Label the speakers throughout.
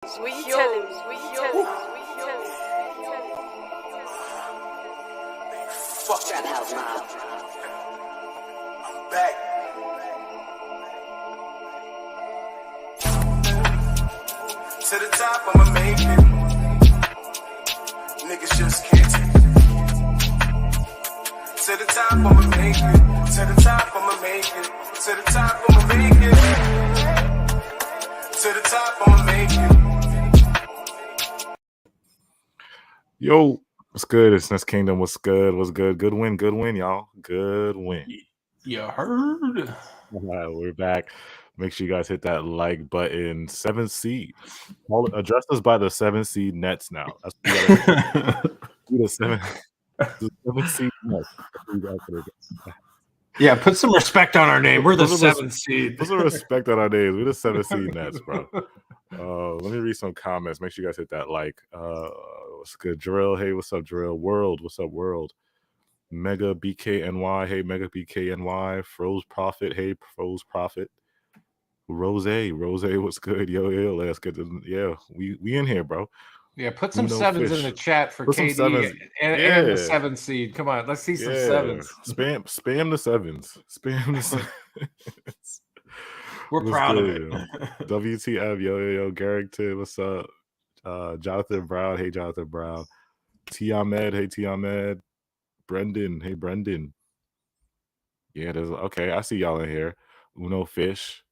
Speaker 1: Sweet chillin', sweet chillin', sweet chillin'.
Speaker 2: Fuck that house now. I'm back. To the top, I'ma make it. Niggas just can't take it. To the top, I'ma make it. To the top, I'ma make it. To the top, I'ma make it. To the top, I'ma make it.
Speaker 3: Yo, what's good? It's Nets Kingdom. What's good? What's good? Good win, y'all. Good win.
Speaker 4: You heard?
Speaker 3: All right, we're back. Make sure you guys hit that like button. 7th seed. Address us by the 7th seed Nets now. That's what you gotta do. The 7th seed Nets.
Speaker 4: Yeah, put some respect on our name. We're the 7th seed.
Speaker 3: Put some respect on our names. We're the 7th seed Nets, bro. Let me read some comments. Make sure you guys hit that like. What's good, Drill? Hey, what's up, Drill? World, what's up, World? Mega BKNY, hey, Mega BKNY. Froze Profit, hey, Froze Profit. Rose, what's good? Yo, let's get to, yeah, we in here, bro.
Speaker 4: Yeah, put some sevens in the chat for KD and the 7th seed. Come on, let's see some sevens.
Speaker 3: Spam the sevens. Spam the sevens.
Speaker 4: We're proud of it.
Speaker 3: WTF, yo, Garrickton, what's up? Jonathan Brown, hey Jonathan Brown. T Ahmed, hey T Ahmed. Brendan, hey Brendan. Yeah, there's okay. I see y'all in here. Uno Fish.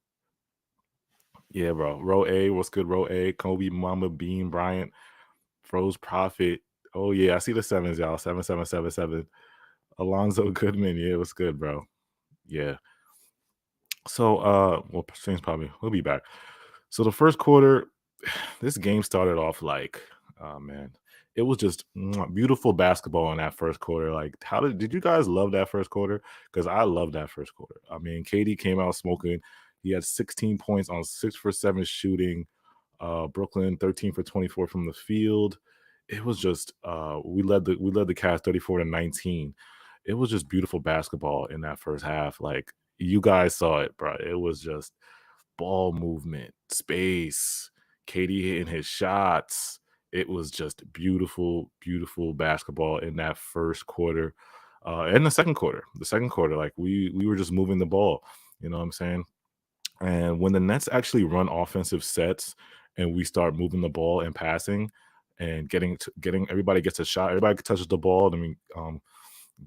Speaker 3: Yeah, bro. Row A, what's good? Row A, Kobe, Mama Bean, Bryant, Froze Profit. Oh yeah, I see the sevens, y'all. 7777. Alonzo Goodman, yeah, what's good, bro? Yeah. So well, James probably we'll be back. So the first quarter. This game started off like, oh man, it was just beautiful basketball in that first quarter. Like, did you guys love that first quarter? Because I love that first quarter. I mean, KD came out smoking. He had 16 points on 6 for 7 shooting. Brooklyn 13 for 24 from the field. It was just we led the Cavs 34-19. It was just beautiful basketball in that first half. Like you guys saw it, bro. It was just ball movement, space. KD hitting his shots. It was just beautiful, beautiful basketball in that first quarter. And the second quarter. The second quarter, like we were just moving the ball. You know what I'm saying? And when the Nets actually run offensive sets and we start moving the ball and passing and getting everybody gets a shot, everybody touches the ball, I mean,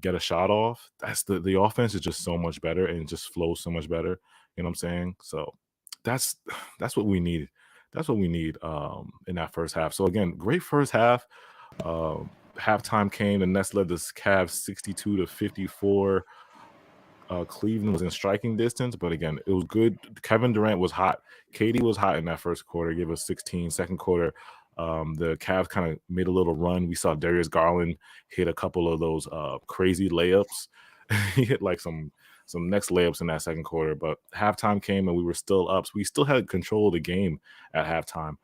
Speaker 3: get a shot off. That's the offense is just so much better and it just flows so much better. You know what I'm saying? So that's what we need. That's what we need in that first half. So again, great first half. Halftime came. The Nets led the Cavs 62-54. Cleveland was in striking distance, but again, it was good. Kevin Durant was hot. KD was hot in that first quarter. Gave us 16. Second quarter, the Cavs kind of made a little run. We saw Darius Garland hit a couple of those crazy layups. He hit like some next layups in that second quarter, but halftime came and we were still up. So we still had control of the game at halftime.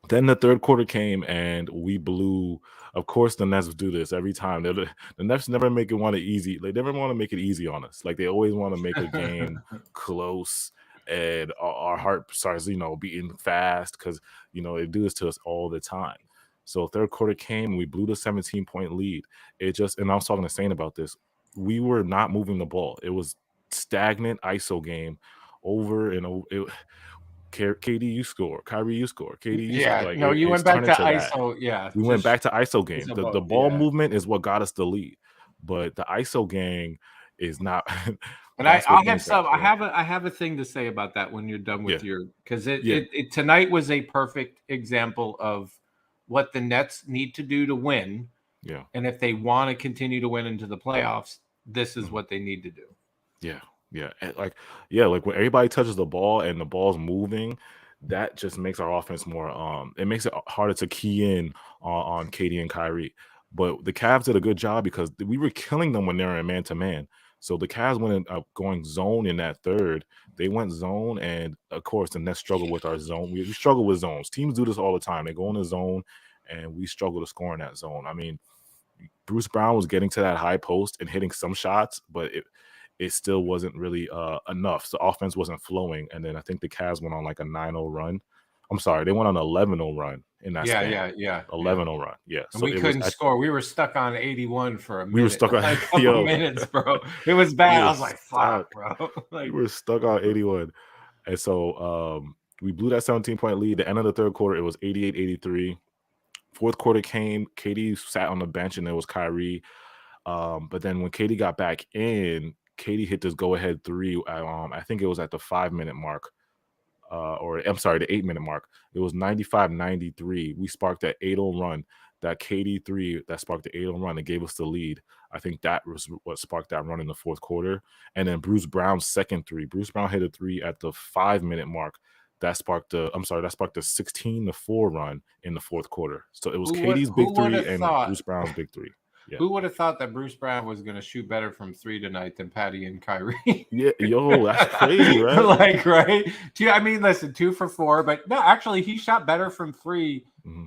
Speaker 3: Then the third quarter came and we blew. Of course, the Nets do this every time. The Nets never make it easy. They never want to make it easy on us. Like they always want to make a game close, and our heart starts, beating fast because they do this to us all the time. So third quarter came and we blew the 17-point lead. And I was talking to Saint about this. We were not moving the ball. It was stagnant ISO game over and over. KD, you score. Kyrie, you score. KD, you score. Like,
Speaker 4: you went back to ISO. Yeah.
Speaker 3: We went back to ISO game. The ball movement is what got us the lead. But the ISO game is not.
Speaker 4: But I have a thing to say about that when you're done with because it tonight was a perfect example of what the Nets need to do to win.
Speaker 3: Yeah.
Speaker 4: And if they want to continue to win into the playoffs, this is what they need to do.
Speaker 3: Yeah. Yeah. Like when everybody touches the ball and the ball's moving, that just makes our offense more it makes it harder to key in on KD and Kyrie. But the Cavs did a good job because we were killing them when they were in man-to-man. So the Cavs went going zone in that third. They went zone, and of course the Nets struggle with our zone. We struggle with zones. Teams do this all the time. They go in the zone, and we struggle to score in that zone. I mean, Bruce Brown was getting to that high post and hitting some shots, but it still wasn't really enough. The offense wasn't flowing, and then I think the Cavs went on like a 9-0 run. I'm sorry, they went on an 11-0 run in that span.
Speaker 4: Yeah.
Speaker 3: 11-0 run. Yeah.
Speaker 4: And
Speaker 3: so
Speaker 4: we couldn't score. We were stuck on 81 for a minute.
Speaker 3: We were stuck on
Speaker 4: like a couple minutes, bro. It was bad. I was like, fuck, bro.
Speaker 3: We were stuck on 81. And so we blew that 17-point lead. The end of the third quarter, it was 88-83. Fourth quarter came, KD sat on the bench, and there was Kyrie. But then when KD got back in, KD hit this go-ahead three. I think it was at the 5-minute mark. Or I'm sorry, the 8-minute mark. It was 95-93. We sparked that 8-0 run, that KD 3 that sparked the 8-0 run that gave us the lead. I think that was what sparked that run in the fourth quarter. And then Bruce Brown's second three. Bruce Brown hit a 3 at the 5-minute mark. That sparked the 16-4 run in the fourth quarter. So it was KD's big 3 and Bruce Brown's big 3. Yeah.
Speaker 4: Who would have thought that Bruce Brown was going to shoot better from 3 tonight than Patty and Kyrie?
Speaker 3: Yeah, that's crazy, right?
Speaker 4: Right? I mean, listen, 2 for 4, but no, actually, he shot better from 3.
Speaker 3: Mm-hmm.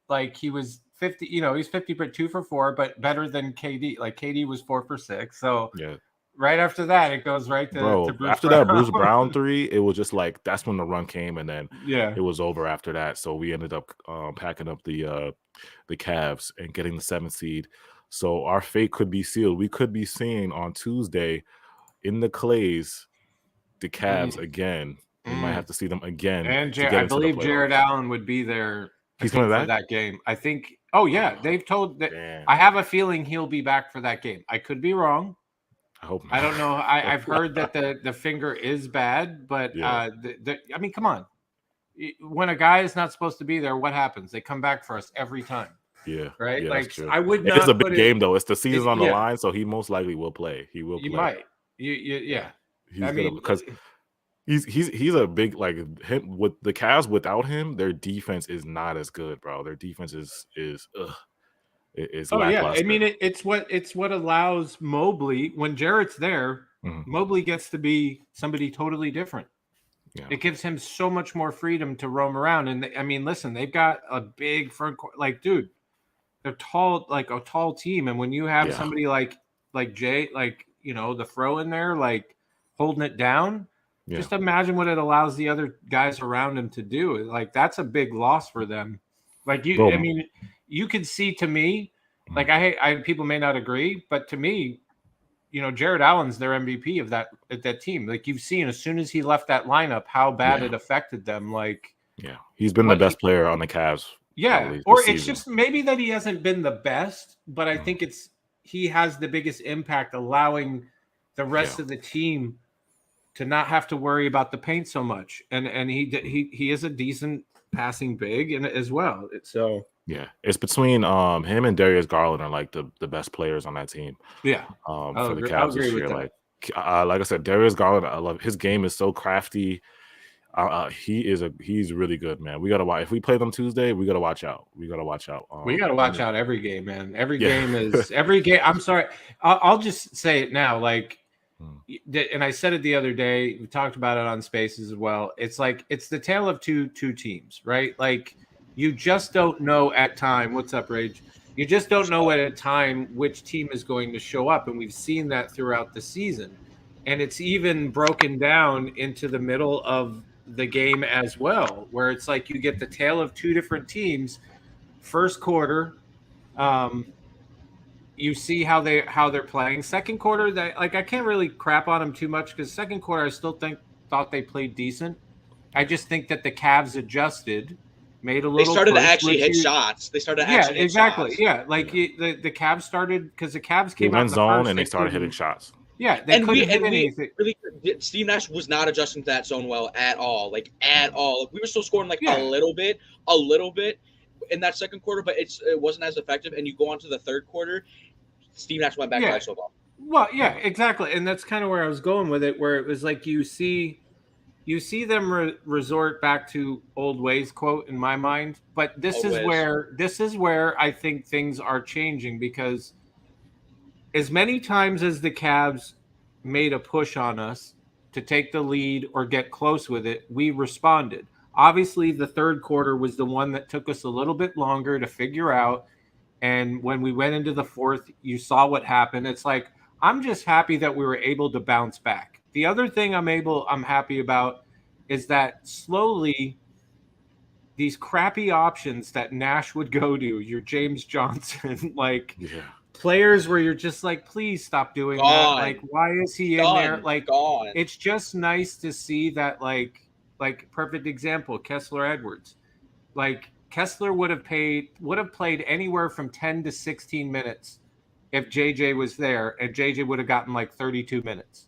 Speaker 4: Like he was 50, he's 50, but 2 for 4, but better than KD. Like KD was 4 for 6. So
Speaker 3: yeah.
Speaker 4: Right after that, it goes right to Bruce
Speaker 3: after
Speaker 4: Brown.
Speaker 3: That Bruce Brown 3, it was just like that's when the run came, and then
Speaker 4: it
Speaker 3: was over after that. So we ended up packing up the Cavs and getting the 7th seed. So our fate could be sealed. We could be seeing on Tuesday in the Clays the Cavs again. We might have to see them again.
Speaker 4: And I believe Jared Allen would be there.
Speaker 3: He's coming back
Speaker 4: for that game. I think. Oh yeah, they've told that.
Speaker 3: Damn.
Speaker 4: I have a feeling he'll be back for that game. I could be wrong.
Speaker 3: I hope not.
Speaker 4: I don't know. I've heard that the finger is bad, but I mean, come on. When a guy is not supposed to be there, what happens? They come back for us every time.
Speaker 3: Yeah.
Speaker 4: Right.
Speaker 3: Yeah,
Speaker 4: like I would not.
Speaker 3: It's a big game though. It's the season's on the line, so he most likely will play. He will play.
Speaker 4: He might. Yeah.
Speaker 3: Because he's a big him with the Cavs. Without him, their defense is not as good, bro. Their defense is lackluster.
Speaker 4: I mean it's what allows Mobley when Jarrett's there. Mm-hmm. Mobley gets to be somebody totally different. Yeah. It gives him so much more freedom to roam around. And listen, they've got a big front court. Like, dude, they're tall, like a tall team. And when you have somebody like Jay, the throw in there, like holding it down, just imagine what it allows the other guys around him to do. Like, that's a big loss for them. Like you could see, to me, like people may not agree, but to me, Jared Allen's their MVP of that team. Like, you've seen as soon as he left that lineup, how bad it affected them. Like,
Speaker 3: he's been the best player on the Cavs.
Speaker 4: Yeah, or it's just maybe that he hasn't been the best, but I think he has the biggest impact, allowing the rest of the team to not have to worry about the paint so much. And he is a decent passing big and as well. So
Speaker 3: yeah, it's between him and Darius Garland are like the best players on that team.
Speaker 4: Yeah,
Speaker 3: for the Cavs this year. Like I said, Darius Garland, I love his game is so crafty. He's really good, man. We gotta watch. If we play them Tuesday, we gotta watch out. We gotta watch out
Speaker 4: every game, man. Every game is every game. I'm sorry, I'll just say it now. Like, and I said it the other day. We talked about it on Spaces as well. It's like it's the tale of two teams, right? Like, you just don't know at time. What's up, Rage? You just don't know at a time which team is going to show up, and we've seen that throughout the season. And it's even broken down into the middle of the game as well, where it's like you get the tale of two different teams. First quarter, you see how they're playing. Second quarter, I can't really crap on them too much, because second quarter I still thought they played decent. I just think that the Cavs adjusted, made a little.
Speaker 5: They started to actually hit shots. They started to actually hit shots.
Speaker 4: Yeah, like the Cavs started, because the Cavs came out
Speaker 3: in zone and they started hitting shots.
Speaker 4: Yeah, they couldn't hit anything.
Speaker 5: Steve Nash was not adjusting to that zone well at all. Like, at all. We were still scoring a little bit in that second quarter, but it wasn't as effective. And you go on to the third quarter, Steve Nash went back to ISO ball.
Speaker 4: Well, yeah, exactly. And that's kind of where I was going with it, where it was like you see them resort back to old ways, quote, in my mind. But this is where I think things are changing, because as many times as the Cavs made a push on us to take the lead or get close with it, we responded. Obviously, the third quarter was the one that took us a little bit longer to figure out. And when we went into the fourth, you saw what happened. It's like, I'm just happy that we were able to bounce back. The other thing I'm happy about is that slowly these crappy options that Nash would go to, your James Johnson, like players where you're just like, please stop doing that. Like, why is he in there? Like, it's just nice to see that, like perfect example, Kessler Edwards. Like, Kessler would have played anywhere from 10 to 16 minutes if JJ was there, and JJ would have gotten like 32 minutes.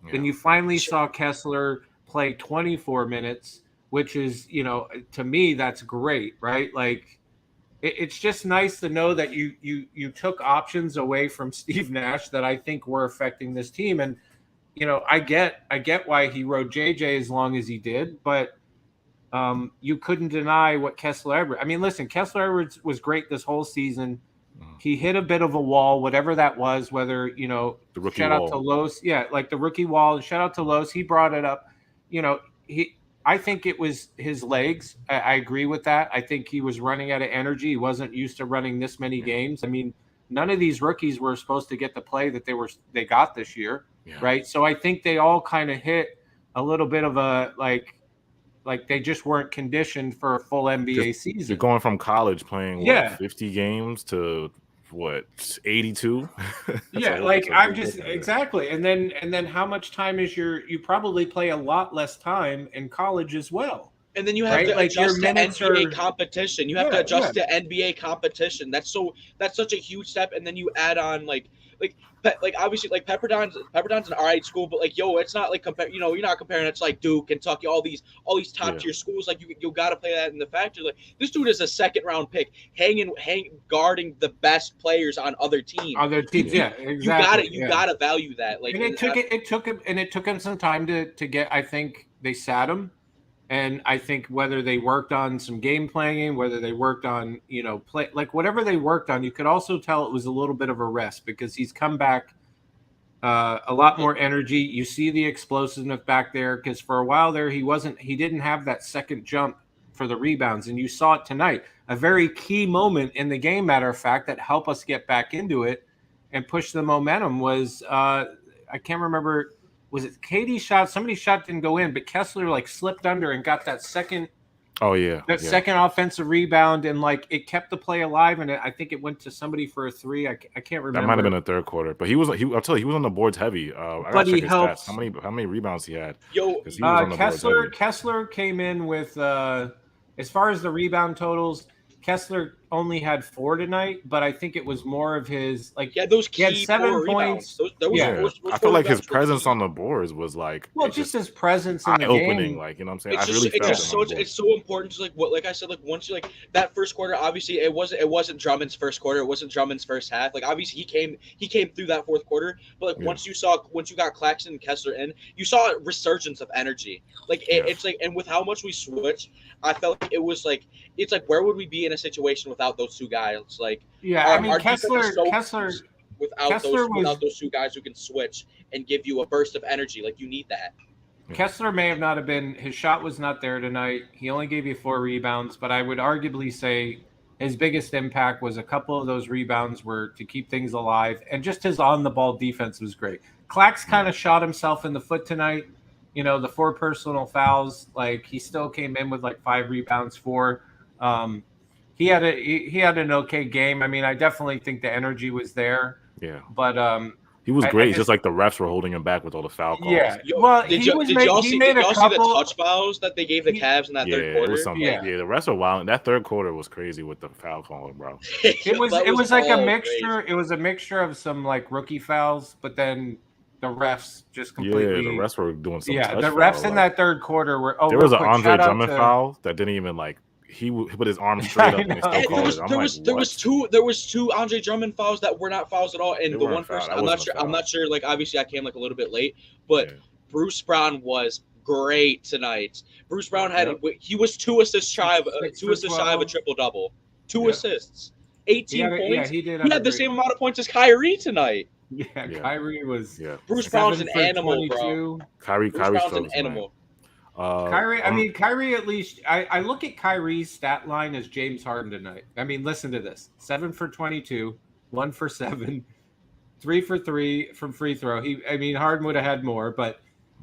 Speaker 4: Yeah. Then you finally saw Kessler play 24 minutes, which is, to me, that's great, right? Like, it's just nice to know that you took options away from Steve Nash that I think were affecting this team. And, I get why he rode JJ as long as he did, but you couldn't deny what Kessler Edwards. I mean, listen, Kessler Edwards was great this whole season. He hit a bit of a wall, whatever that was, whether, the rookie shout wall. Out to Los. Yeah, like the rookie wall. And shout out to Los. He brought it up. I think it was his legs. I agree with that. I think he was running out of energy. He wasn't used to running this many games. I mean, none of these rookies were supposed to get the play that they got this year, right? So I think they all kind of hit a little bit of a like they just weren't conditioned for a full NBA season.
Speaker 3: You're going from college playing 50 games to 82.
Speaker 4: Yeah, like I'm just exactly. And then how much time is you probably play a lot less time in college as well.
Speaker 5: And then you have to adjust to NBA competition. You have to adjust to NBA competition. That's such a huge step. And then you add on like obviously like Pepperdine an all right school, but like it's not like you're not comparing it to like Duke, Kentucky, all these top tier schools. Like you got to play that in the factor. Like this dude is a second round pick, guarding the best players on other teams.
Speaker 4: Yeah, exactly.
Speaker 5: You gotta value that. Like,
Speaker 4: and it took him some time to get. I think they sat him. And I think whether they worked on some game planning, whether they worked on, play, like whatever they worked on, you could also tell it was a little bit of a rest because he's come back a lot more energy. You see the explosiveness back there because for a while there, he didn't have that second jump for the rebounds. And you saw it tonight, a very key moment in the game, matter of fact, that helped us get back into it and push the momentum was, I can't remember. Was it Katie's shot? Somebody's shot didn't go in, but Kessler like slipped under and got that second.
Speaker 3: Oh yeah,
Speaker 4: second offensive rebound, and like it kept the play alive. And I think it went to somebody for a three. I can't remember.
Speaker 3: That might have been a third quarter, but I'll tell you, he was on the boards heavy. I
Speaker 4: but he helped.
Speaker 3: How many rebounds he had?
Speaker 4: Kessler came in with as far as the rebound totals. Kessler only had 4 tonight, but I think it was more of his
Speaker 5: those key
Speaker 4: he had 7 points.
Speaker 3: I feel like his presence on the boards was like
Speaker 4: just his presence in the
Speaker 3: eye-opening,
Speaker 4: game.
Speaker 3: Like, you know what I'm saying?
Speaker 5: It's so important to like I said, like once you that first quarter, obviously it wasn't Drummond's first quarter, it wasn't Drummond's first half. Like obviously he came through that fourth quarter, but once you got Claxton and Kessler in, you saw a resurgence of energy. It's like, and with how much we switched, I felt like it was like it's like where would we be in a situation without those two guys? Like
Speaker 4: Kessler
Speaker 5: without those two guys who can switch and give you a burst of energy, like you need that.
Speaker 4: Kessler may have not have been, his shot was not there tonight. He only gave you 4 rebounds, but I would arguably say his biggest impact was a couple of those rebounds were to keep things alive, and just his on the ball defense was great. Clax kind of shot himself in the foot tonight. The 4 personal fouls, like he still came in with like 5 rebounds, 4. He had an okay game. I mean, I definitely think the energy was there.
Speaker 3: Yeah.
Speaker 4: But
Speaker 3: he was great. Just like the refs were holding him back with all the foul calls.
Speaker 5: Yeah. Well, did y'all see the touch fouls that they gave the Cavs in that third quarter?
Speaker 3: The refs were wild. That third quarter was crazy with the foul calling, bro.
Speaker 4: It was like a mixture. Crazy. It was a mixture of some like rookie fouls, but then the refs just completely.
Speaker 3: Yeah, the refs were doing some.
Speaker 4: Yeah, the refs in that third quarter were.
Speaker 3: There was an Andre Drummond foul that didn't even like. He put his arm straight up and he still called it.
Speaker 5: There was two Andre Drummond fouls that were not fouls at all, and the one first I'm not sure. Like obviously I came like a little bit late, but Bruce Brown was great tonight. Bruce Brown he was 2 assists shy of a triple double, 2 assists, 18 points. Yeah, he did. He had the same amount of points as Kyrie tonight.
Speaker 4: Yeah, Kyrie was.
Speaker 3: Yeah.
Speaker 5: Bruce Brown's an animal, bro.
Speaker 3: Kyrie's
Speaker 5: an animal.
Speaker 4: Kyrie at least I look at Kyrie's stat line as James Harden tonight. I mean, listen to this. 7 for 22, 1 for 7, 3 for 3 from free throw. Harden would have had more, but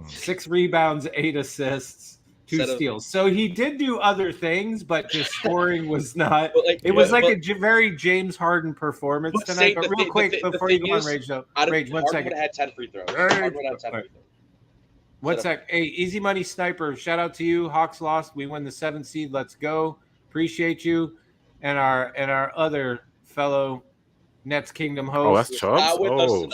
Speaker 4: 6 rebounds, 8 assists, 2 steals. So he did do other things, but just scoring was not. It was very James Harden performance tonight. But real quick, before you go on, Rage, though. Rage, 1 second.
Speaker 5: Harden would have had 10 free throws. Harden would have had 10 free throws.
Speaker 4: What's that? Hey, Easy Money Sniper, shout out to you. Hawks lost. We win the 7th seed. Let's go. Appreciate you. And our other fellow Nets Kingdom host.
Speaker 3: Oh, that's Chubs.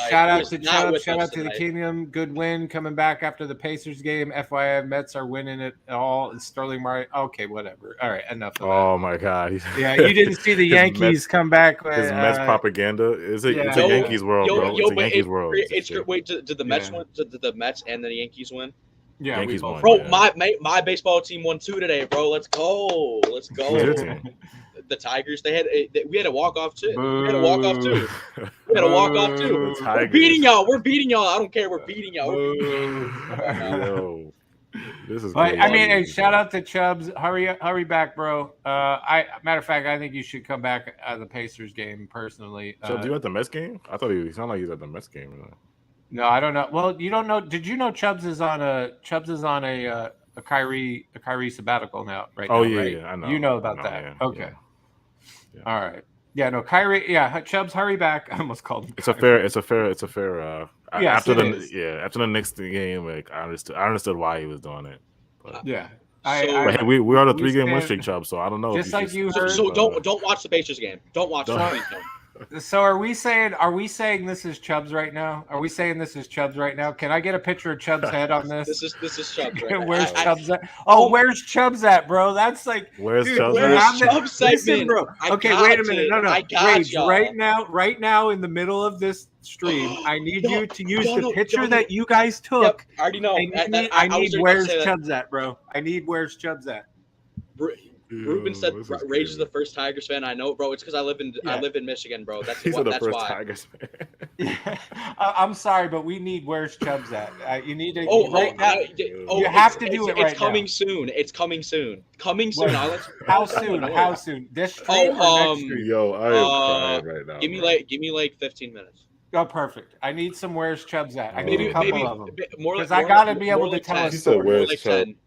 Speaker 4: Shout out to Chubs. Shout out to the Kingdom. Good win coming back after the Pacers game. FYI, Mets are winning it all. And Sterling Murray. Okay, whatever. All right, enough of that.
Speaker 3: Oh my God.
Speaker 4: Yeah, you didn't see the Yankees come back.
Speaker 3: His Mets propaganda. It's a Yankees world, bro. It's a Yankees world.
Speaker 5: Wait, did the Mets win? Did the Mets and the Yankees win?
Speaker 4: Yeah,
Speaker 3: Yankees won.
Speaker 5: Bro, my baseball team won 2 today, bro. Let's go. The Tigers, we had a walk-off too.
Speaker 3: Boo.
Speaker 5: We had a walk-off too. We're beating y'all. I don't care. We're beating y'all.
Speaker 3: Yo, this is.
Speaker 4: But, I mean, hey, shout out to Chubs. Hurry back, bro. Matter of fact, I think you should come back at the Pacers game personally.
Speaker 3: Chubs, you at the Mets game? I thought he sounded like he was at the Mets game.
Speaker 4: No, I don't know. Well, you don't know. Did you know Chubs is on a Kyrie sabbatical now? Right?
Speaker 3: Oh
Speaker 4: now,
Speaker 3: yeah,
Speaker 4: right?
Speaker 3: yeah, I know.
Speaker 4: You know about that?
Speaker 3: Yeah,
Speaker 4: okay.
Speaker 3: Yeah.
Speaker 4: All right. Yeah, no, Kyrie. Yeah, Chubs, hurry back. I almost called him.
Speaker 3: It's a fair.
Speaker 4: Yes,
Speaker 3: after the Knicks game, like I understood why he was doing it. But,
Speaker 4: yeah.
Speaker 3: We're on a 3-game win streak, Chubb. So I don't know.
Speaker 4: Just like you heard.
Speaker 5: So don't watch the Pacers game. Don't watch it.
Speaker 4: So are we saying this is Chubs right now? Are we saying this is Chubs right now? Can I get a picture of Chubs' head on this?
Speaker 5: This is Chubs. Right
Speaker 4: where's Chubs at? Oh, where's Chubbs at, bro? That's like
Speaker 3: where's
Speaker 4: Chubbs
Speaker 5: at?
Speaker 4: Listen, bro. Okay, wait a minute. No. Rage,
Speaker 5: y'all.
Speaker 4: right now in the middle of this stream, I need you to use the picture that you guys took.
Speaker 5: Yep, I already know.
Speaker 4: I need where's Chubbs at, bro? I need where's Chubbs at.
Speaker 5: Ruben said Rage is the first Tigers fan. I know, bro. It's because I live in Michigan, bro. That's why.
Speaker 3: Tigers fan.
Speaker 4: Yeah. I'm sorry, but we need where's Chubbs at. You need to
Speaker 5: you
Speaker 4: have to do it right now.
Speaker 5: It's coming soon. It's coming soon. Coming soon.
Speaker 4: How soon? How soon? This stream or next stream?
Speaker 3: Yo, I am crying right now.
Speaker 5: Give me like 15 minutes.
Speaker 4: Oh, perfect. I need some where's Chubbs at. I need
Speaker 5: maybe
Speaker 4: a couple of them.
Speaker 5: Because
Speaker 4: I gotta be able to tell a story.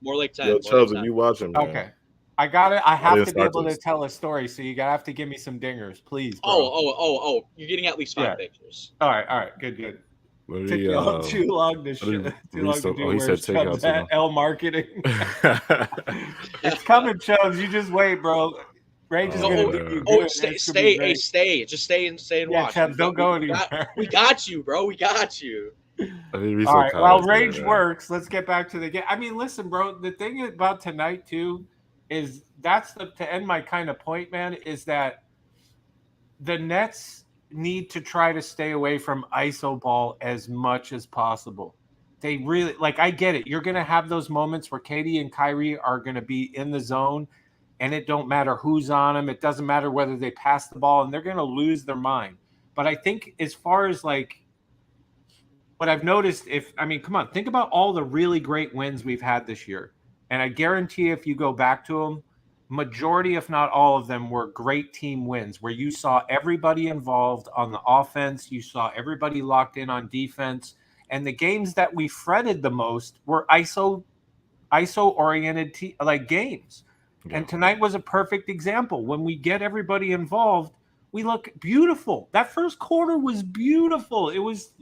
Speaker 5: More like 10.
Speaker 3: Yo, Chubbs, if you watching, man.
Speaker 4: Okay. I have to be able to tell a story, so you have to give me some dingers, please. Bro.
Speaker 5: Oh! You're getting at least 5 pictures.
Speaker 4: All right, good. Took too long to do.
Speaker 3: He said take out too long.
Speaker 4: L marketing. It's coming, Chubbs. You just wait, bro. Rage is gonna do you good.
Speaker 5: Stay. Just stay and watch.
Speaker 4: Chubbs, don't go anywhere.
Speaker 5: We got you, bro. We got you.
Speaker 4: All right. While Rage works, let's get back to the game. I mean, listen, bro. The thing about tonight too. Is to end my kind of point, man, is that the Nets need to try to stay away from ISO ball as much as possible. They really, I get it. You're going to have those moments where Katie and Kyrie are going to be in the zone, and it don't matter who's on them. It doesn't matter whether they pass the ball, and they're going to lose their mind. But I think as far as, what I've noticed, come on, think about all the really great wins we've had this year. And I guarantee if you go back to them, majority, if not all of them, were great team wins where you saw everybody involved on the offense. You saw everybody locked in on defense. And the games that we fretted the most were ISO-oriented games. Yeah. And tonight was a perfect example. When we get everybody involved, we look beautiful. That first quarter was beautiful. It was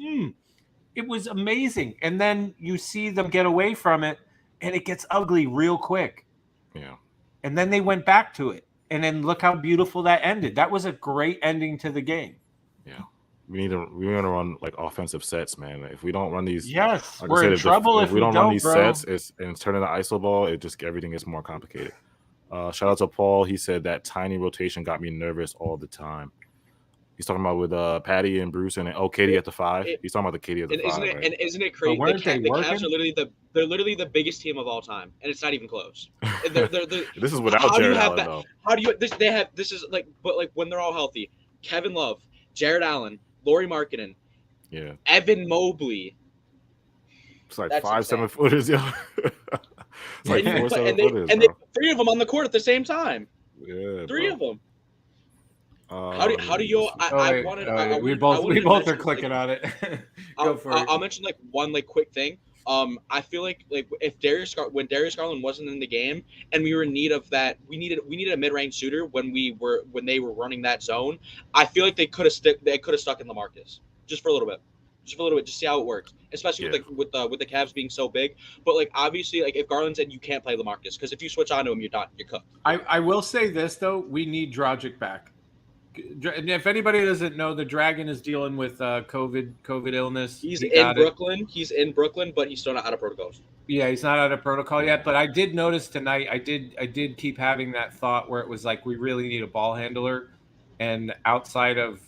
Speaker 4: amazing. And then you see them get away from it. And it gets ugly real quick.
Speaker 3: Yeah.
Speaker 4: And then they went back to it. And then look how beautiful that ended. That was a great ending to the game.
Speaker 3: Yeah. We want to run offensive sets, man. If we don't run these,
Speaker 4: we're in trouble if we don't run these
Speaker 3: sets. It's turning the ISO ball. Everything gets more complicated. Shout out to Paul. He said that tiny rotation got me nervous all the time. He's talking about with Patty and Bruce and Katie at the 5. He's talking about the Katie at the 5.
Speaker 5: And isn't it crazy? The Cavs are literally the biggest team of all time, and it's not even close.
Speaker 3: This is without Jared Allen, though.
Speaker 5: How do you? This is when they're all healthy. Kevin Love, Jared Allen, Lauri Markkanen, Evan Mobley.
Speaker 3: It's 5'7" footers, yo. It's 4 7 footers,
Speaker 5: and 3 of them on the court at the same time.
Speaker 3: Yeah,
Speaker 5: 3 of them. How do you?
Speaker 4: We both are clicking on it. Go for it.
Speaker 5: I'll mention one quick thing. I feel like if when Darius Garland wasn't in the game and we were in need of that, we needed a mid-range shooter when they were running that zone. I feel like they could have stuck in LaMarcus just for a little bit. Just see how it works, especially with the Cavs being so big. But like obviously, like if Garland's in, you can't play LaMarcus because if you switch onto him, you're done. You're cooked.
Speaker 4: I will say this though, we need Dragic back. If anybody doesn't know, the Dragon is dealing with COVID illness.
Speaker 5: He's in Brooklyn. He's in Brooklyn, but he's still not out of protocols.
Speaker 4: Yeah, he's not out of protocol yet. But I did notice tonight. I did keep having that thought where it was like we really need a ball handler, and outside of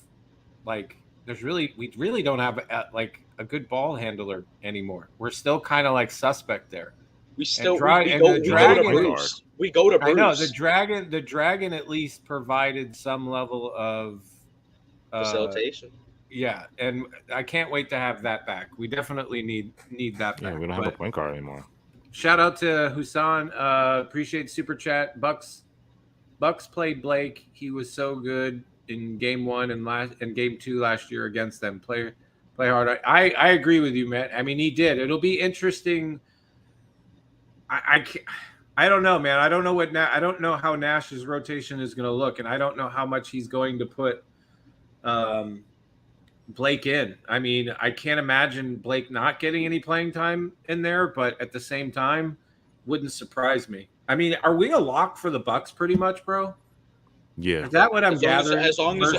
Speaker 4: like, we really don't have a good ball handler anymore. We're still kind of like suspect there.
Speaker 5: We go to Bruce.
Speaker 4: I know the Dragon at least provided some level of
Speaker 5: facilitation.
Speaker 4: Yeah, and I can't wait to have that back. We definitely need that back.
Speaker 3: Yeah, we don't have a point guard anymore.
Speaker 4: Shout out to Husan. Appreciate super chat. Bucks played Blake. He was so good in game 1 and game 2 last year against them. Play hard. I agree with you, Matt. I mean, he did. It'll be interesting. I don't know, man. I don't know how Nash's rotation is going to look, and I don't know how much he's going to put Blake in. I mean, I can't imagine Blake not getting any playing time in there, but at the same time, wouldn't surprise me. I mean, are we a lock for the Bucks pretty much, bro?
Speaker 3: Yeah.
Speaker 4: Is that what I'm gathering?
Speaker 5: As long as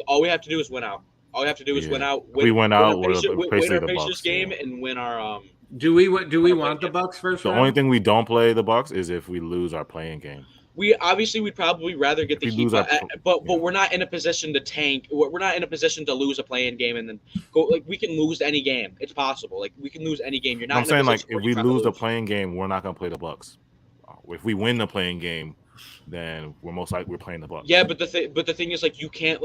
Speaker 5: all we have to do is win out. All we have to do is win out.
Speaker 3: We win out.
Speaker 5: Win our
Speaker 3: the
Speaker 5: Pacers
Speaker 3: Bucks
Speaker 5: game and win our
Speaker 4: Do we want the Bucks first?
Speaker 3: The only thing we don't play the Bucks is if we lose our playing game.
Speaker 5: We'd probably rather get the Heat, but we're not in a position to tank. We're not in a position to lose a play-in game and then go. Like we can lose any game. It's possible. Like we can lose any game. You're not.
Speaker 3: I'm saying like if we lose the playing game, we're not gonna play the Bucks. If we win the playing game, then we're most likely we're playing the Bucks.
Speaker 5: Yeah, but the thing is like you can't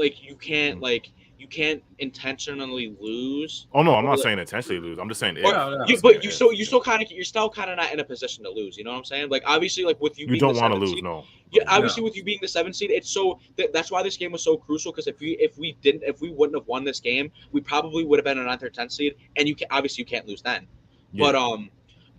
Speaker 5: intentionally lose.
Speaker 3: Oh no, I'm not saying intentionally lose. I'm just saying
Speaker 5: you're still kind of not in a position to lose. You know what I'm saying? Like obviously, like with you being
Speaker 3: don't want
Speaker 5: to
Speaker 3: lose.
Speaker 5: Seed,
Speaker 3: no.
Speaker 5: Yeah, obviously with you being the 7th seed, it's so that's why this game was so crucial. Because if we wouldn't have won this game, we probably would have been a 9th or 10th seed, and you can't lose then. Yeah. But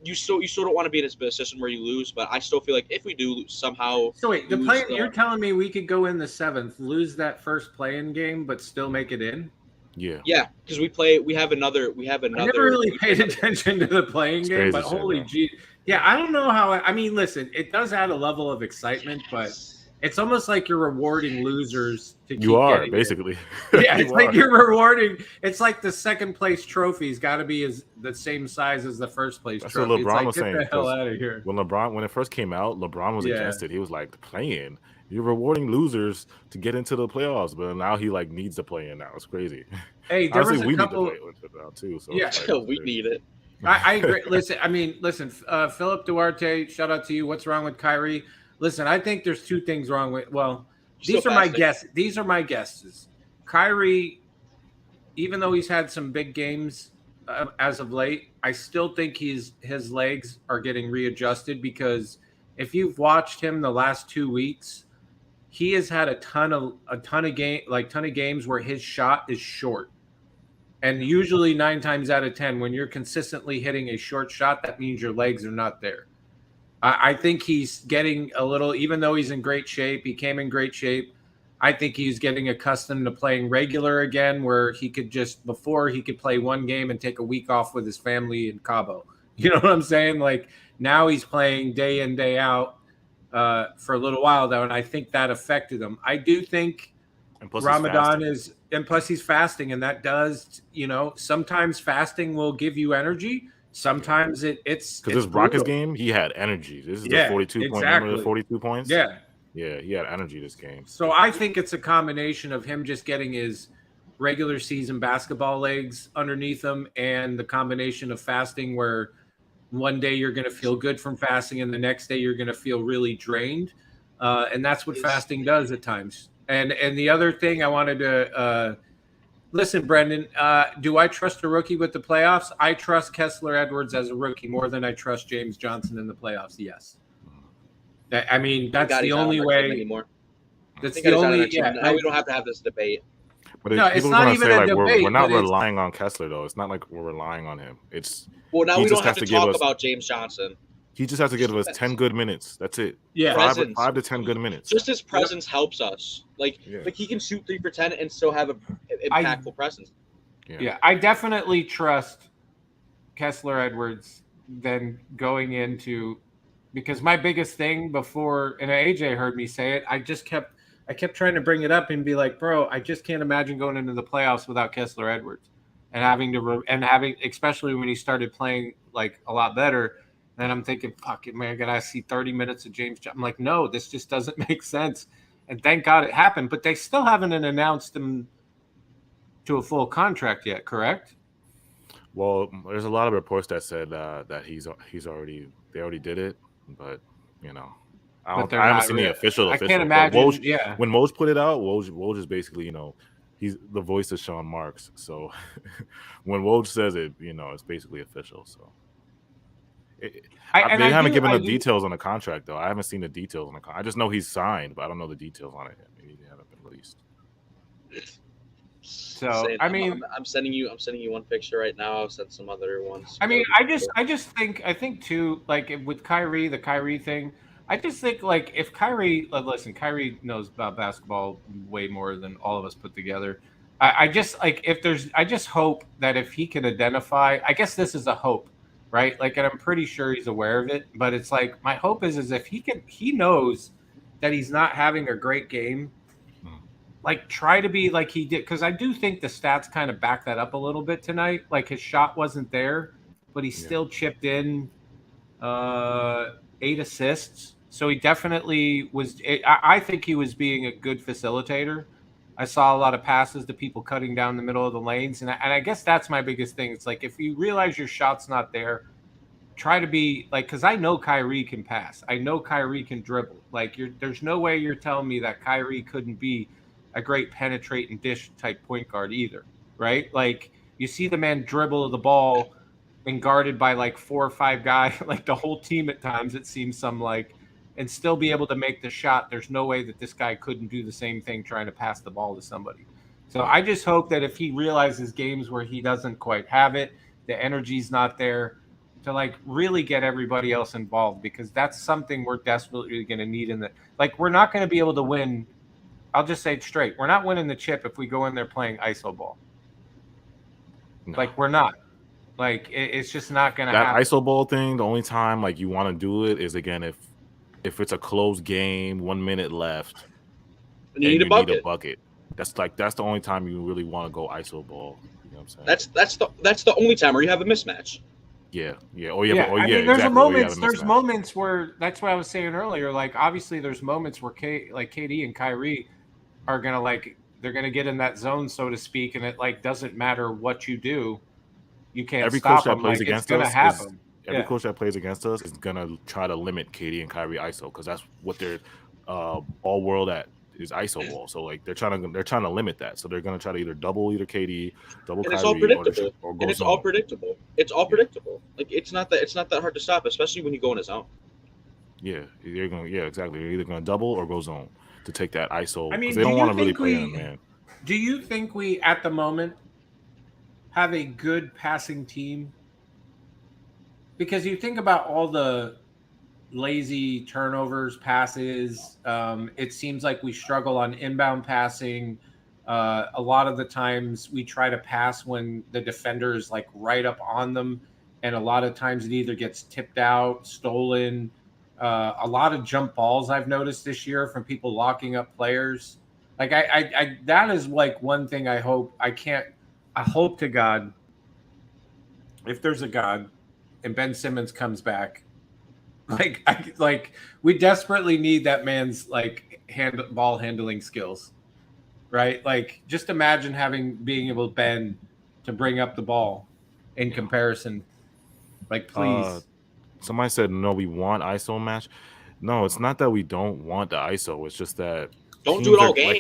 Speaker 5: you still don't want to be in a position where you lose, but I still feel like if we do somehow.
Speaker 4: So wait, you're telling me we could go in the 7th, lose that first play-in game, but still make it in?
Speaker 5: Yeah, because we have another. I
Speaker 4: never really paid attention to the playing game, but holy gee, yeah, I don't know how. I mean, listen, it does add a level of excitement, but it's almost like you're rewarding losers to keep.
Speaker 3: You are basically.
Speaker 4: Yeah, it's like you're rewarding. It's like the second place trophy's got to be the same size as the first place trophy.
Speaker 3: That's what LeBron was saying.
Speaker 4: Get the hell out of here.
Speaker 3: When it first came out, LeBron was against it. He was like, "Play-in. You're rewarding losers to get into the playoffs," but now he like needs to play in now. It's crazy.
Speaker 4: Hey, there was a couple.
Speaker 3: Need to play with it now too. So
Speaker 5: yeah, we need it.
Speaker 4: I agree. Listen. Philip Duarte, shout out to you. What's wrong with Kyrie? Listen, I think there's 2 things wrong with. Well, these are my guesses. These are my guesses. Kyrie, even though he's had some big games as of late, I still think his legs are getting readjusted because if you've watched him the last 2 weeks, he has had a ton of games where his shot is short. And usually 9 times out of 10, when you're consistently hitting a short shot, that means your legs are not there. I think he's getting a little, even though he's in great shape, he came in great shape. I think he's getting accustomed to playing regular again, where before he could play 1 game and take a week off with his family in Cabo. You know what I'm saying? Like now he's playing day in, day out for a little while though. And I think that affected him. I do think Ramadan and plus he's fasting, and that does, sometimes fasting will give you energy. Sometimes it's
Speaker 3: because this Rockets game, he had energy. This is the 42 point. Remember the 42 points?
Speaker 4: Yeah,
Speaker 3: he had energy this game.
Speaker 4: So I think it's a combination of him just getting his regular season basketball legs underneath him, and the combination of fasting, where one day you're going to feel good from fasting, and the next day you're going to feel really drained, and that's what fasting does at times. And the other thing I wanted to. Listen, Brendan, do I trust a rookie with the playoffs? I trust Kessler Edwards as a rookie more than I trust James Johnson in the playoffs. Yes. I mean, that's the only way.
Speaker 5: Anymore.
Speaker 4: That's the only.
Speaker 5: Now we don't have to have this debate.
Speaker 3: But
Speaker 4: No, it's
Speaker 3: people are
Speaker 4: not
Speaker 3: gonna
Speaker 4: even
Speaker 3: say
Speaker 4: a
Speaker 3: like
Speaker 4: debate.
Speaker 3: we're not
Speaker 4: but it's-
Speaker 3: relying on Kessler though. It's not like we're relying on him. It's
Speaker 5: Well, now
Speaker 3: he
Speaker 5: we
Speaker 3: just
Speaker 5: don't have
Speaker 3: has
Speaker 5: to
Speaker 3: give
Speaker 5: talk
Speaker 3: us
Speaker 5: about James Johnson.
Speaker 3: he just has to give us 10 good minutes. That's it.
Speaker 4: Yeah.
Speaker 5: Presence.
Speaker 3: 5 to 10 good minutes.
Speaker 5: Just his presence helps us. Like
Speaker 3: Yeah.
Speaker 5: he can shoot 3 for 10 and still have an impactful presence.
Speaker 4: Yeah, I definitely trust Kessler Edwards than going into, because my biggest thing before, and AJ heard me say it, I kept trying to bring it up and be like, bro, I just can't imagine going into the playoffs without Kessler Edwards and having especially when he started playing like a lot better. And I'm thinking, fuck it, man, I see 30 minutes of James. I'm like, no, this just doesn't make sense. And thank God it happened, but they still haven't announced him to a full contract yet, correct?
Speaker 3: Well, there's a lot of reports that said that they already did it, but I haven't seen the official.
Speaker 4: I can't imagine.
Speaker 3: Woj, when Woj put it out, Woj is basically he's the voice of Sean Marks. So when Woj says it, it's basically official. So they haven't given the details on the contract though. I haven't seen the details on the contract. I just know he's signed, but I don't know the details on it yet. Maybe they haven't been released.
Speaker 4: So
Speaker 5: I'm sending you one picture right now. I'll send some other ones.
Speaker 4: I mean, I think too, like with Kyrie, the Kyrie thing. I just think like if Kyrie, listen, Kyrie knows about basketball way more than all of us put together. I just hope that if he can identify, I guess this is a hope, right? Like, and I'm pretty sure he's aware of it, but it's like my hope is if he knows that he's not having a great game. Like, try to be like he did, because I do think the stats kind of back that up a little bit tonight. Like, his shot wasn't there, but he still chipped in 8 assists. So he definitely was. I think he was being a good facilitator. I saw a lot of passes to people cutting down the middle of the lanes, and I guess that's my biggest thing. It's like if you realize your shot's not there, try to be like, because I know Kyrie can pass. I know Kyrie can dribble. Like, there's no way you're telling me that Kyrie couldn't be a great penetrate and dish type point guard either, right? Like, you see the man dribble the ball and guarded by like 4 or 5 guys, like the whole team at times, it seems and still be able to make the shot. There's no way that this guy couldn't do the same thing trying to pass the ball to somebody. So I just hope that if he realizes games where he doesn't quite have it, the energy's not there, to like really get everybody else involved, because that's something we're desperately going to need we're not going to be able to win. I'll just say it straight. We're not winning the chip if we go in there playing ISO ball. No. Like, we're not. Like, it's just not going to happen.
Speaker 3: That ISO ball thing, the only time like you want to do it is, again, if it's a close game, 1 minute left,
Speaker 5: and you need a bucket.
Speaker 3: That's the only time you really want to go ISO ball. You know what I'm
Speaker 5: saying? That's the only time where you have a mismatch.
Speaker 3: Yeah.
Speaker 4: There's moments where, that's what I was saying earlier. Like, obviously, there's moments where KD and Kyrie are gonna they're gonna get in that zone, so to speak, and it doesn't matter what you do, you can't stop them.
Speaker 3: Plays against us every coach that plays against us is gonna try to limit KD and Kyrie ISO, because that's what they're all world at is ISO ball. So like they're trying to limit that. So they're gonna try to either double Kyrie,
Speaker 5: and it's all predictable. And it's all predictable. It's all predictable. Like, it's not that hard to stop, especially when you go in a zone.
Speaker 3: Yeah, exactly. You're either gonna double or go zone to take that ISO.
Speaker 4: I mean,
Speaker 3: they don't want to really play in, man.
Speaker 4: Do you think we, at the moment, have a good passing team? Because you think about all the lazy turnovers, passes. It seems like we struggle on inbound passing. A lot of the times we try to pass when the defender is like right up on them, and a lot of times it either gets tipped out, stolen. A lot of jump balls I've noticed this year from people locking up players. Like I that is like one thing I hope to God, if there's a God, and Ben Simmons comes back, we desperately need that man's ball handling skills, right? Like, just imagine being able to bend to bring up the ball in comparison. Like, please.
Speaker 3: Somebody said, no, we want ISO match. No, it's not that we don't want the ISO. It's just that
Speaker 5: don't do it all game.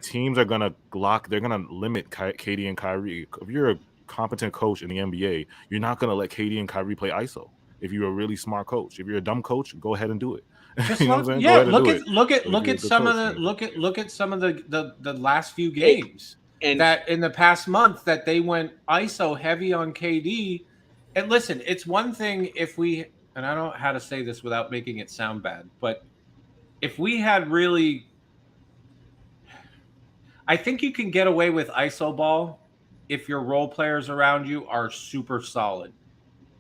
Speaker 3: Teams are gonna lock. They're gonna limit KD and Kyrie. If you're a competent coach in the NBA, you're not gonna let KD and Kyrie play ISO. If you're a really smart coach, if you're a dumb coach, go ahead and do it.
Speaker 4: Just
Speaker 3: You know what I'm saying?
Speaker 4: yeah,
Speaker 3: Go ahead and do it.
Speaker 4: look
Speaker 3: You're
Speaker 4: at
Speaker 3: the
Speaker 4: some of
Speaker 3: coach,
Speaker 4: the
Speaker 3: man.
Speaker 4: look at some of the last few games
Speaker 5: And
Speaker 4: that in the past month that they went ISO heavy on KD. And listen, it's one thing if we, and I don't know how to say this without making it sound bad, but if we had really, I think you can get away with ISO ball if your role players around you are super solid.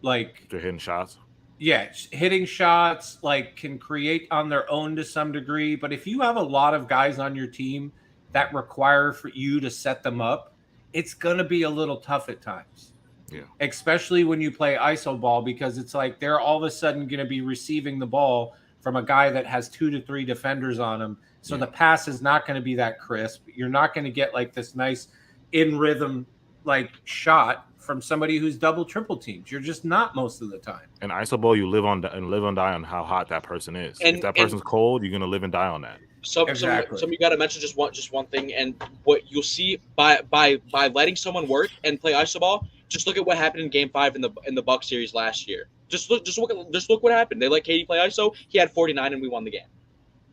Speaker 4: Like,
Speaker 3: They're hitting shots.
Speaker 4: yeah, hitting shots, like can create on their own to some degree. But if you have a lot of guys on your team that require for you to set them up, it's going to be a little tough at times.
Speaker 3: Yeah.
Speaker 4: Especially when you play ISO ball, because it's like they're all of a sudden going to be receiving the ball from a guy that has 2 to 3 defenders on him. So the pass is not going to be that crisp. You're not going to get like this nice in rhythm like shot from somebody who's double triple teams. You're just not most of the time.
Speaker 3: And ISO ball, you live on and die on how hot that person is.
Speaker 5: And-
Speaker 3: if that person's cold, you're gonna live and die on that.
Speaker 4: Exactly.
Speaker 5: Some you got to mention just one thing, and what you'll see by letting someone work and play iso ball. Just look at what happened in Game 5 in the Bucks series last year. Just look what happened. They let KD play iso. He had 49, and we won the game.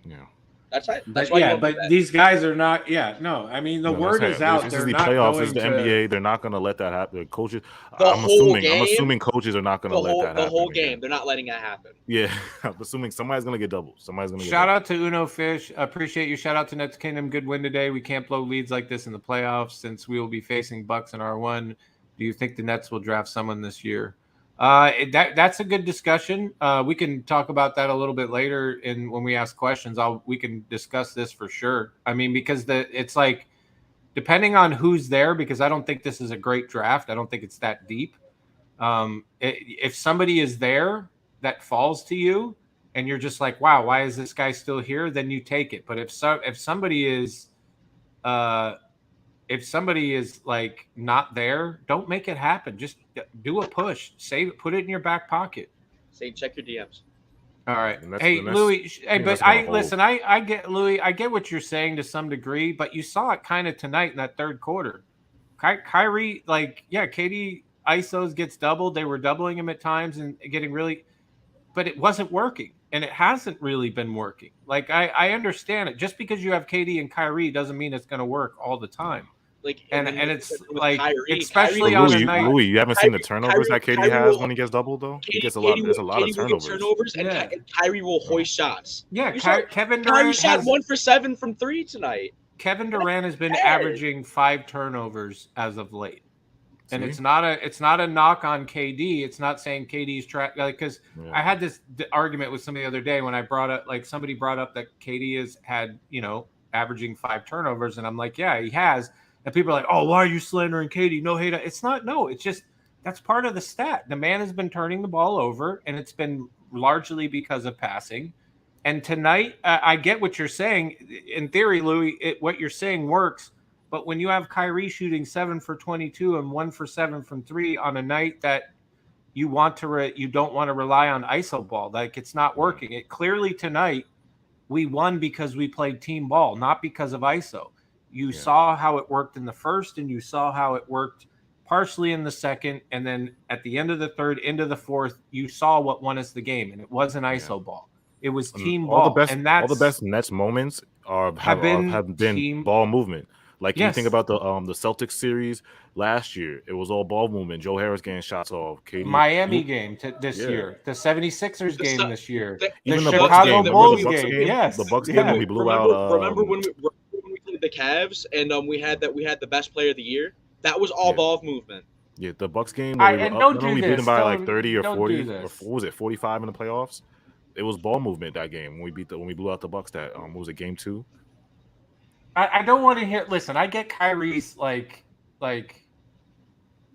Speaker 3: Yeah.
Speaker 5: That's right.
Speaker 4: But yeah, but these guys are not. Yeah, no. I mean, the word is out.
Speaker 3: This
Speaker 4: They're
Speaker 3: is the
Speaker 4: not
Speaker 3: playoffs.
Speaker 4: going
Speaker 3: This is the
Speaker 4: to,
Speaker 3: NBA. They're not going to let that happen. The coaches.
Speaker 5: The
Speaker 3: I'm
Speaker 5: whole
Speaker 3: assuming
Speaker 5: game,
Speaker 3: coaches are not going to let that happen.
Speaker 5: The whole
Speaker 3: again.
Speaker 5: game, they're not letting that happen.
Speaker 3: Yeah, I'm assuming somebody's going to get doubled. Somebody's going to get
Speaker 4: Shout
Speaker 3: doubled.
Speaker 4: out to Uno Fish. Appreciate you. Shout out to Nets Kingdom. Good win today. We can't blow leads like this in the playoffs since we will be facing Bucks in R1. Do you think the Nets will draft someone this year? That's a good discussion. We can talk about that a little bit later when we ask questions. We can discuss this for sure. I mean, because it's like depending on who's there, because I don't think this is a great draft. I don't think it's that deep. If somebody is there that falls to you and you're just like, wow, why is this guy still here? Then you take it. But if somebody is like not there, don't make it happen. Just do a push, save it, put it in your back pocket.
Speaker 5: Say, check your DMs.
Speaker 4: All right. Hey, Louis. Hey, but I get Louis. I get what you're saying to some degree, but you saw it kind of tonight in that third quarter. Kyrie, KD ISOs gets doubled. They were doubling him at times and getting really, but it wasn't working. And it hasn't really been working. Like, I understand it. Just because you have KD and Kyrie doesn't mean it's going to work all the time.
Speaker 5: Like,
Speaker 4: and it's like,
Speaker 5: Kyrie,
Speaker 4: especially on a night.
Speaker 3: Louis, you haven't seen the turnovers that KD has when he gets doubled, though?
Speaker 5: He
Speaker 3: gets a lot. There's a lot of
Speaker 5: turnovers. And Kyrie will hoist shots.
Speaker 4: Yeah, Kevin Durant
Speaker 5: Kyrie shot 1 for 7 from 3 tonight.
Speaker 4: Kevin Durant has been averaging 5 turnovers as of late. And it's not a knock on KD. It's not saying KD's because I had this argument with somebody the other day when I brought up, like, somebody brought up that KD has had, averaging 5 turnovers. And I'm like, yeah, he has. And people are like, oh, why are you slandering KD? No hate. It's not. No, it's just that's part of the stat. The man has been turning the ball over, and it's been largely because of passing. And tonight, I get what you're saying. In theory, Louis, what you're saying works. But when you have Kyrie shooting 7 for 22 and 1 for 7 from 3 on a night that you want to, you don't want to rely on ISO ball, like it's not working. It clearly tonight we won because we played team ball, not because of ISO. You saw how it worked in the first, and you saw how it worked partially in the second, and then at the end of the third, into the fourth, you saw what won us the game, and it wasn't ISO ball. It was team ball.
Speaker 3: All the best Nets moments have been ball movement. Like you think about the Celtics series last year, it was all ball movement. Joe Harris getting shots off. KD,
Speaker 4: Miami game this year, the 76ers game this year,
Speaker 3: even
Speaker 4: the Chicago Bulls game.
Speaker 3: Yes, the Bucks game when we blew out.
Speaker 5: Remember when we played the Cavs and we had the best player of the year? That was all ball movement.
Speaker 3: Yeah, the Bucks game. We beat them by like 30 or 40, or what was it, 45 in the playoffs? It was ball movement that game when we blew out the Bucks. That what was it, game 2?
Speaker 4: I don't want to hear. Listen, I get Kyrie's like y'all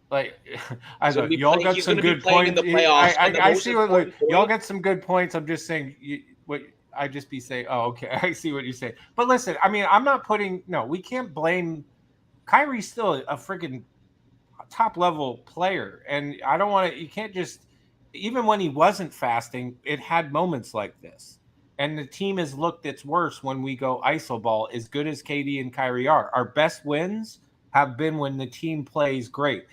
Speaker 4: got some good points. I see what y'all got some good points. I'm just saying I just be saying. Oh, okay, I see what you say. But listen, I mean, I'm not putting. No, we can't blame. Kyrie's still a freaking top level player, and I don't want to. You can't just. Even when he wasn't fasting, it had moments like this. And the team has looked its worst when we go ISO ball, as good as KD and Kyrie are. Our best wins have been when the team plays great.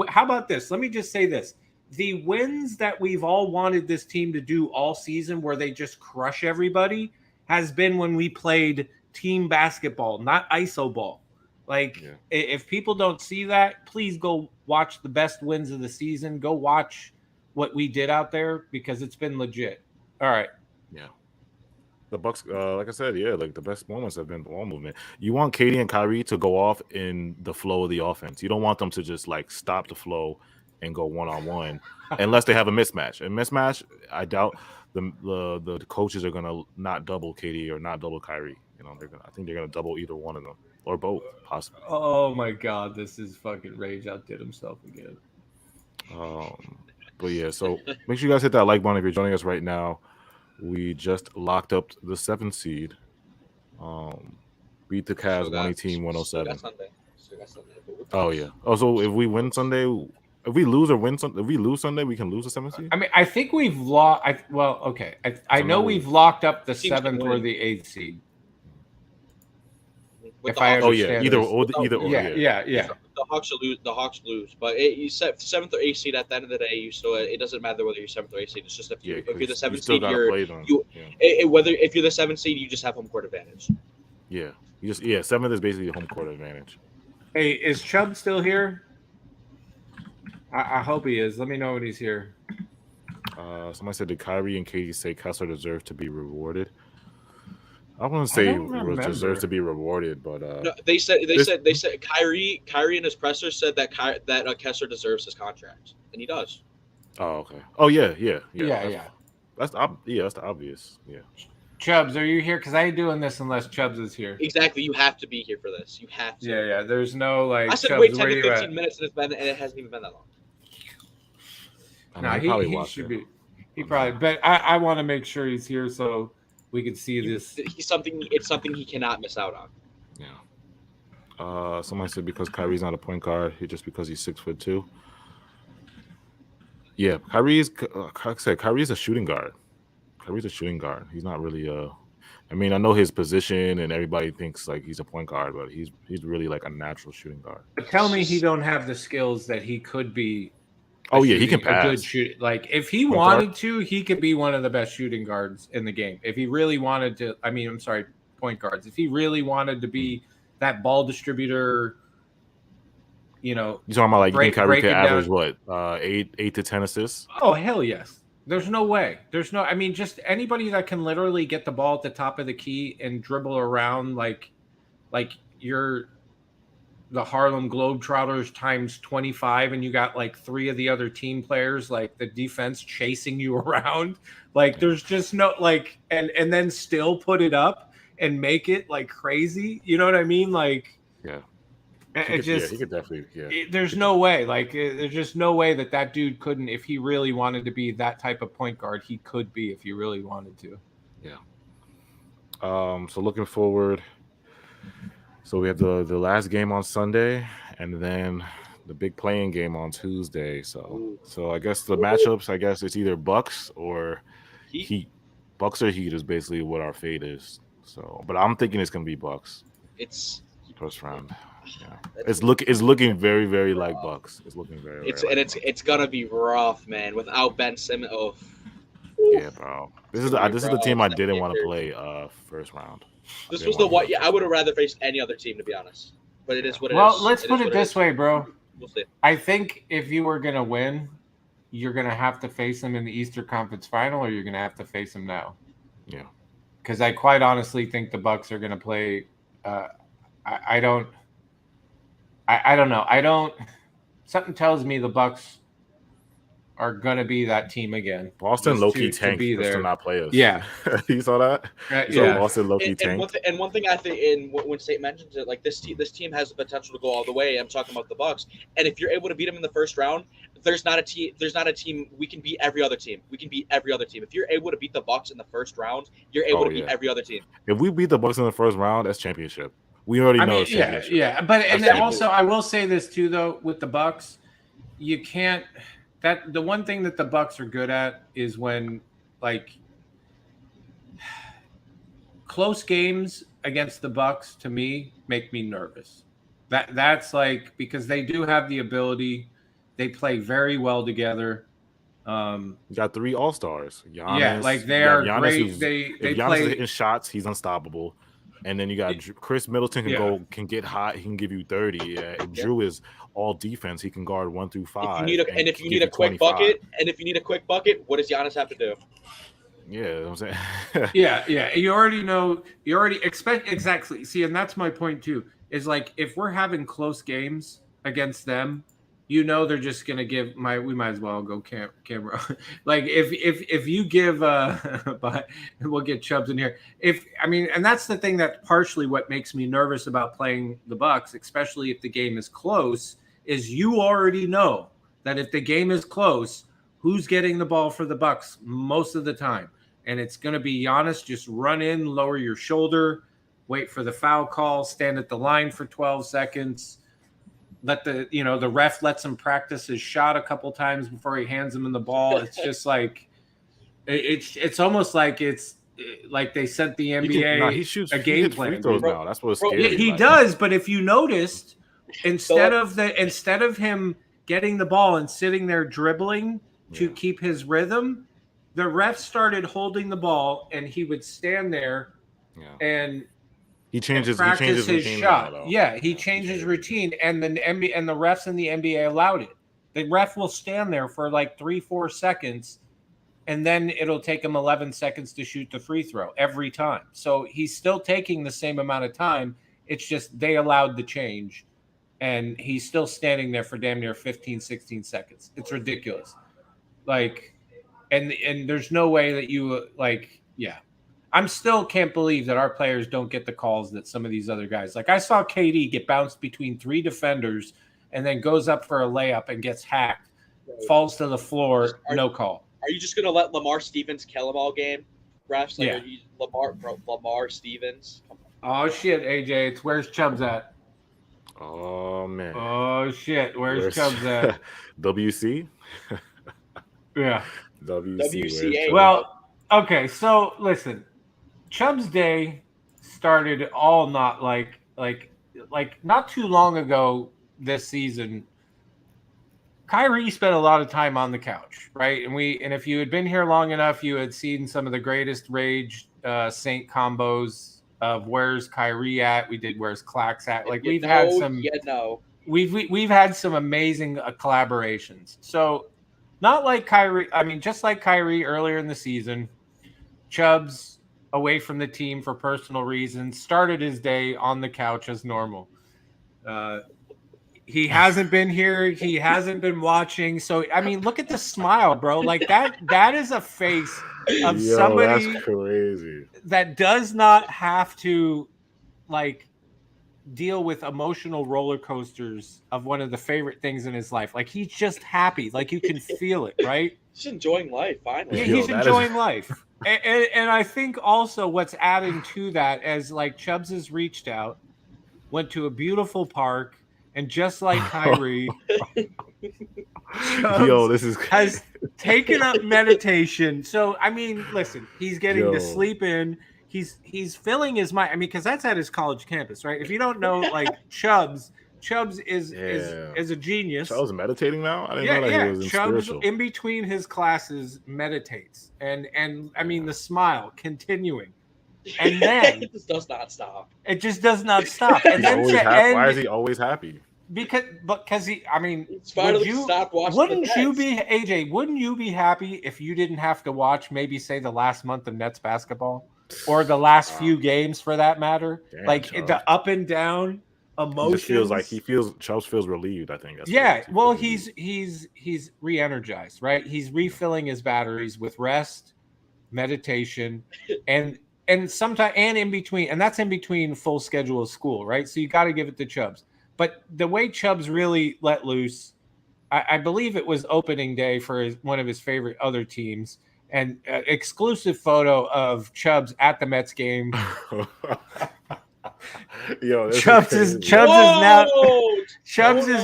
Speaker 4: How about this? Let me just say this. the wins that we've all wanted this team to do all season, where they just crush everybody, has been when we played team basketball, not iso ball. Like, if people don't see that, please go watch the best wins of the season. Go watch what we did out there, because it's been legit. All right.
Speaker 3: Yeah. The Bucks, like I said, like the best moments have been ball movement. You want Katie and Kyrie to go off in the flow of the offense. You don't want them to just like stop the flow and go one-on-one unless they have a mismatch. A mismatch, I doubt the coaches are gonna not double Katie or not double Kyrie. You know, I think they're gonna double either one of them or both, possibly.
Speaker 4: Oh my God, this is fucking Rage outdid himself again.
Speaker 3: But yeah, so make sure you guys hit that like button if you're joining us right now. We just locked up the 7th seed. Beat the Cavs 118-107. Oh yeah. Oh, so if we win Sunday, if we lose Sunday, we can lose the 7th seed.
Speaker 4: I mean, I think we've lost. I know we've locked up the 7th or the 8th seed. If I understand.
Speaker 3: Either or. Yeah.
Speaker 5: The Hawks lose. The Hawks lose, but you set 7th or 8th seed at the end of the day. So it doesn't matter whether you're 7th or 8th seed. It's just if you're the 7th seed, if you're the 7th seed, you just have home court advantage.
Speaker 3: Yeah, 7th is basically home court advantage.
Speaker 4: Hey, is Chubb still here? I hope he is. Let me know when he's here.
Speaker 3: Somebody said, did Kyrie and Katie say Kessler deserved to be rewarded? I wouldn't say deserves to be rewarded, but
Speaker 5: no, they said Kyrie in his presser said that Kessler deserves his contract, and he does.
Speaker 3: Oh, okay. Oh yeah. That's the obvious. Yeah.
Speaker 4: Chubs, are you here? Because I ain't doing this unless Chubs is here.
Speaker 5: Exactly. You have to be here for this. You have to.
Speaker 4: Yeah. There's no like.
Speaker 5: I said
Speaker 4: Chubs,
Speaker 5: wait 10 to 15 minutes, and it hasn't even been that long.
Speaker 4: He should be. He probably. But I want to make sure he's here so we can see this.
Speaker 5: It's something he cannot miss out on.
Speaker 3: Yeah. Somebody said because Kyrie's not a point guard, just because he's 6'2". Yeah, Kyrie's a shooting guard. He's not really I mean, I know his position, and everybody thinks like he's a point guard, but he's really like a natural shooting guard.
Speaker 4: But tell me he don't have the skills that he could be.
Speaker 3: He can pass.
Speaker 4: A good shoot. Like if he wanted to, he could be one of the best shooting guards in the game. If he really wanted to, point guards. If he really wanted to be that ball distributor, you're talking
Speaker 3: about like you think Kyrie could average what 8 to 10 assists?
Speaker 4: Oh hell yes. There's no way. Just anybody that can literally get the ball at the top of the key and dribble around like you're the Harlem Globetrotters times 25, and you got like 3 of the other team players, like the defense chasing you around. Like there's just no like, and then still put it up and make it like crazy. You know what I mean? Like,
Speaker 3: yeah.
Speaker 4: He
Speaker 3: could definitely.
Speaker 4: There's no way. Like, there's just no way that dude couldn't, if he really wanted to be that type of point guard, he could be if he really wanted to.
Speaker 3: Yeah. So looking forward. So we have the last game on Sunday, and then the big playing game on Tuesday. So I guess the matchups. I guess it's either Bucks or Heat. Bucks or Heat is basically what our fate is. So, but I'm thinking it's gonna be Bucks.
Speaker 5: It's
Speaker 3: first round. Yeah, it's looking very, very like Bucks. It's looking very.
Speaker 5: It's gonna be rough, man. Without Ben Simmons,
Speaker 3: yeah, bro. This is the team I didn't want to play first round.
Speaker 5: This was the one. Yeah, I would have rather faced any other team, to be honest. But it is what it is.
Speaker 4: Well, let's put it this way, bro.
Speaker 5: We'll see.
Speaker 4: I think if you were gonna win, you're gonna have to face them in the Eastern Conference Final, or you're gonna have to face them now.
Speaker 3: Yeah.
Speaker 4: Because I quite honestly think the Bucks are gonna play. I don't know. Something tells me the Bucks are gonna be that team again.
Speaker 3: Boston low-key tanked just to not play us.
Speaker 4: Yeah.
Speaker 3: You saw that?
Speaker 4: Yeah.
Speaker 3: Boston low-key tanked.
Speaker 5: And one thing I think, when State mentions it, like this team has the potential to go all the way. I'm talking about the Bucks. And if you're able to beat them in the first round, there's not a team. We can beat every other team. If you're able to beat the Bucks in the first round, you're able to beat every other team.
Speaker 3: If we beat the Bucks in the first round, that's championship. We already know it's championship.
Speaker 4: Yeah. But and then also I will say this too though, with the Bucks, you can't. That the one thing that the Bucks are good at is when like close games against the Bucks to me make me nervous. That's like because they do have the ability, they play very well together.
Speaker 3: You got 3 All-Stars. Giannis,
Speaker 4: Yeah, like they
Speaker 3: you got
Speaker 4: are
Speaker 3: Giannis
Speaker 4: great.
Speaker 3: if Giannis is hitting shots, he's unstoppable. And then you got Chris Middleton can get hot. He can give you 30. Yeah. And Drew is all defense. He can guard 1 through 5.
Speaker 5: If you need a quick bucket, what does Giannis have to do?
Speaker 3: Yeah, you know what I'm saying.
Speaker 4: yeah. You already expect exactly. See, and that's my point too. Is like if we're having close games against them, they're just gonna give we might as well go camera. Like if you give but we'll get Chubs in here. And that's the thing that partially what makes me nervous about playing the Bucks, especially if the game is close, is you already know that if the game is close, who's getting the ball for the Bucks most of the time. And it's gonna be Giannis. Just run in, lower your shoulder, wait for the foul call, stand at the line for 12 seconds. Let the ref lets him practice his shot a couple times before he hands him in the ball. It's just like it's almost like it's like they sent the NBA
Speaker 3: he shoots
Speaker 4: a game plan.
Speaker 3: Free throws now. That's what's scary.
Speaker 4: Yeah, he does, but if you noticed, instead of him getting the ball and sitting there dribbling to keep his rhythm, the ref started holding the ball and he would stand there and
Speaker 3: he changes
Speaker 4: his shot. He changed his routine, and the NBA and the refs in the NBA allowed it. The ref will stand there for like 3-4 seconds, and then it'll take him 11 seconds to shoot the free throw every time. So he's still taking the same amount of time. It's just they allowed the change, and he's still standing there for damn near 15, 16 seconds. It's ridiculous. Like, and there's no way that you I'm still can't believe that our players don't get the calls that some of these other guys. Like I saw KD get bounced between 3 defenders and then goes up for a layup and gets hacked, falls to the floor, no call.
Speaker 5: Are you just going to let Lamar Stevens kill him all game, refs? Lamar Stevens.
Speaker 4: Oh, shit, AJ. It's where's Chubs at?
Speaker 3: Oh, man.
Speaker 4: Oh, shit. Where's Chubs at?
Speaker 3: WC?
Speaker 4: Yeah.
Speaker 5: WCA.
Speaker 4: Well, okay, so listen. Chubs Day started all not like not too long ago this season. Kyrie spent a lot of time on the couch, right? And if you had been here long enough, you had seen some of the greatest Rage Saint combos of where's Kyrie at. We did where's Clax at. Like we've had some amazing collaborations. So not like Kyrie. I mean, just like Kyrie earlier in the season, Chubs away from the team for personal reasons, started his day on the couch as normal. He hasn't been here. He hasn't been watching. So, I mean, look at the smile, bro. Like that is a face of somebody
Speaker 3: that's crazy.
Speaker 4: That does not have to like deal with emotional roller coasters of one of the favorite things in his life. Like he's just happy. Like you can feel it, right?
Speaker 5: He's enjoying life, finally.
Speaker 4: Yeah, he's enjoying life. And I think also what's adding to that as like Chubs has reached out, went to a beautiful park, and just like Kyrie, has taken up meditation. So I mean, listen, he's getting to sleep in. He's filling his mind. I mean, because that's at his college campus, right? If you don't know, like Chubs is a genius.
Speaker 3: Chubs meditating now? I didn't know that he was in
Speaker 4: Chubs
Speaker 3: spiritual.
Speaker 4: in between his classes meditates, and I mean the smile continuing, and then
Speaker 5: it just does not stop.
Speaker 4: It just does not stop. And then
Speaker 3: why is he always happy?
Speaker 4: Because he, I mean,
Speaker 5: wouldn't you
Speaker 4: be AJ? Wouldn't you be happy if you didn't have to watch maybe say the last month of Nets basketball or the last few games for that matter?
Speaker 3: Damn,
Speaker 4: like
Speaker 3: Chubs.
Speaker 4: the up and down emotions.
Speaker 3: Chubs feels relieved. I think.
Speaker 4: He's re-energized, right? He's refilling his batteries with rest, meditation, and sometimes and in between, and that's in between full schedule of school, right? So you got to give it to Chubs. But the way Chubs really let loose, I believe it was opening day for one of his favorite other teams, and exclusive photo of Chubs at the Mets game.
Speaker 3: Yo,
Speaker 4: Chubs is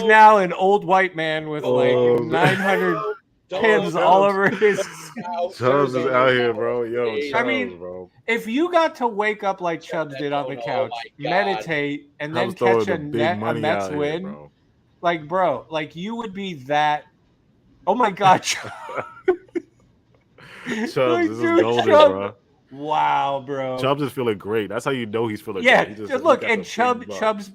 Speaker 4: now an old white man with 900 pins all over his.
Speaker 3: Chubbs is out here, bro. Yo, Chubbs,
Speaker 4: I mean,
Speaker 3: bro.
Speaker 4: If you got to wake up like Chubbs did on the couch, meditate, and then catch a Mets win, bro, like you would be that Oh my God,
Speaker 3: Chubbs,
Speaker 4: Like,
Speaker 3: this is
Speaker 4: dude,
Speaker 3: golden,
Speaker 4: Chubbs.
Speaker 3: bro.
Speaker 4: Wow, bro.
Speaker 3: Chubbs is feeling great. That's how you know he's feeling
Speaker 4: Yeah,
Speaker 3: great.
Speaker 4: look, and Chubbs,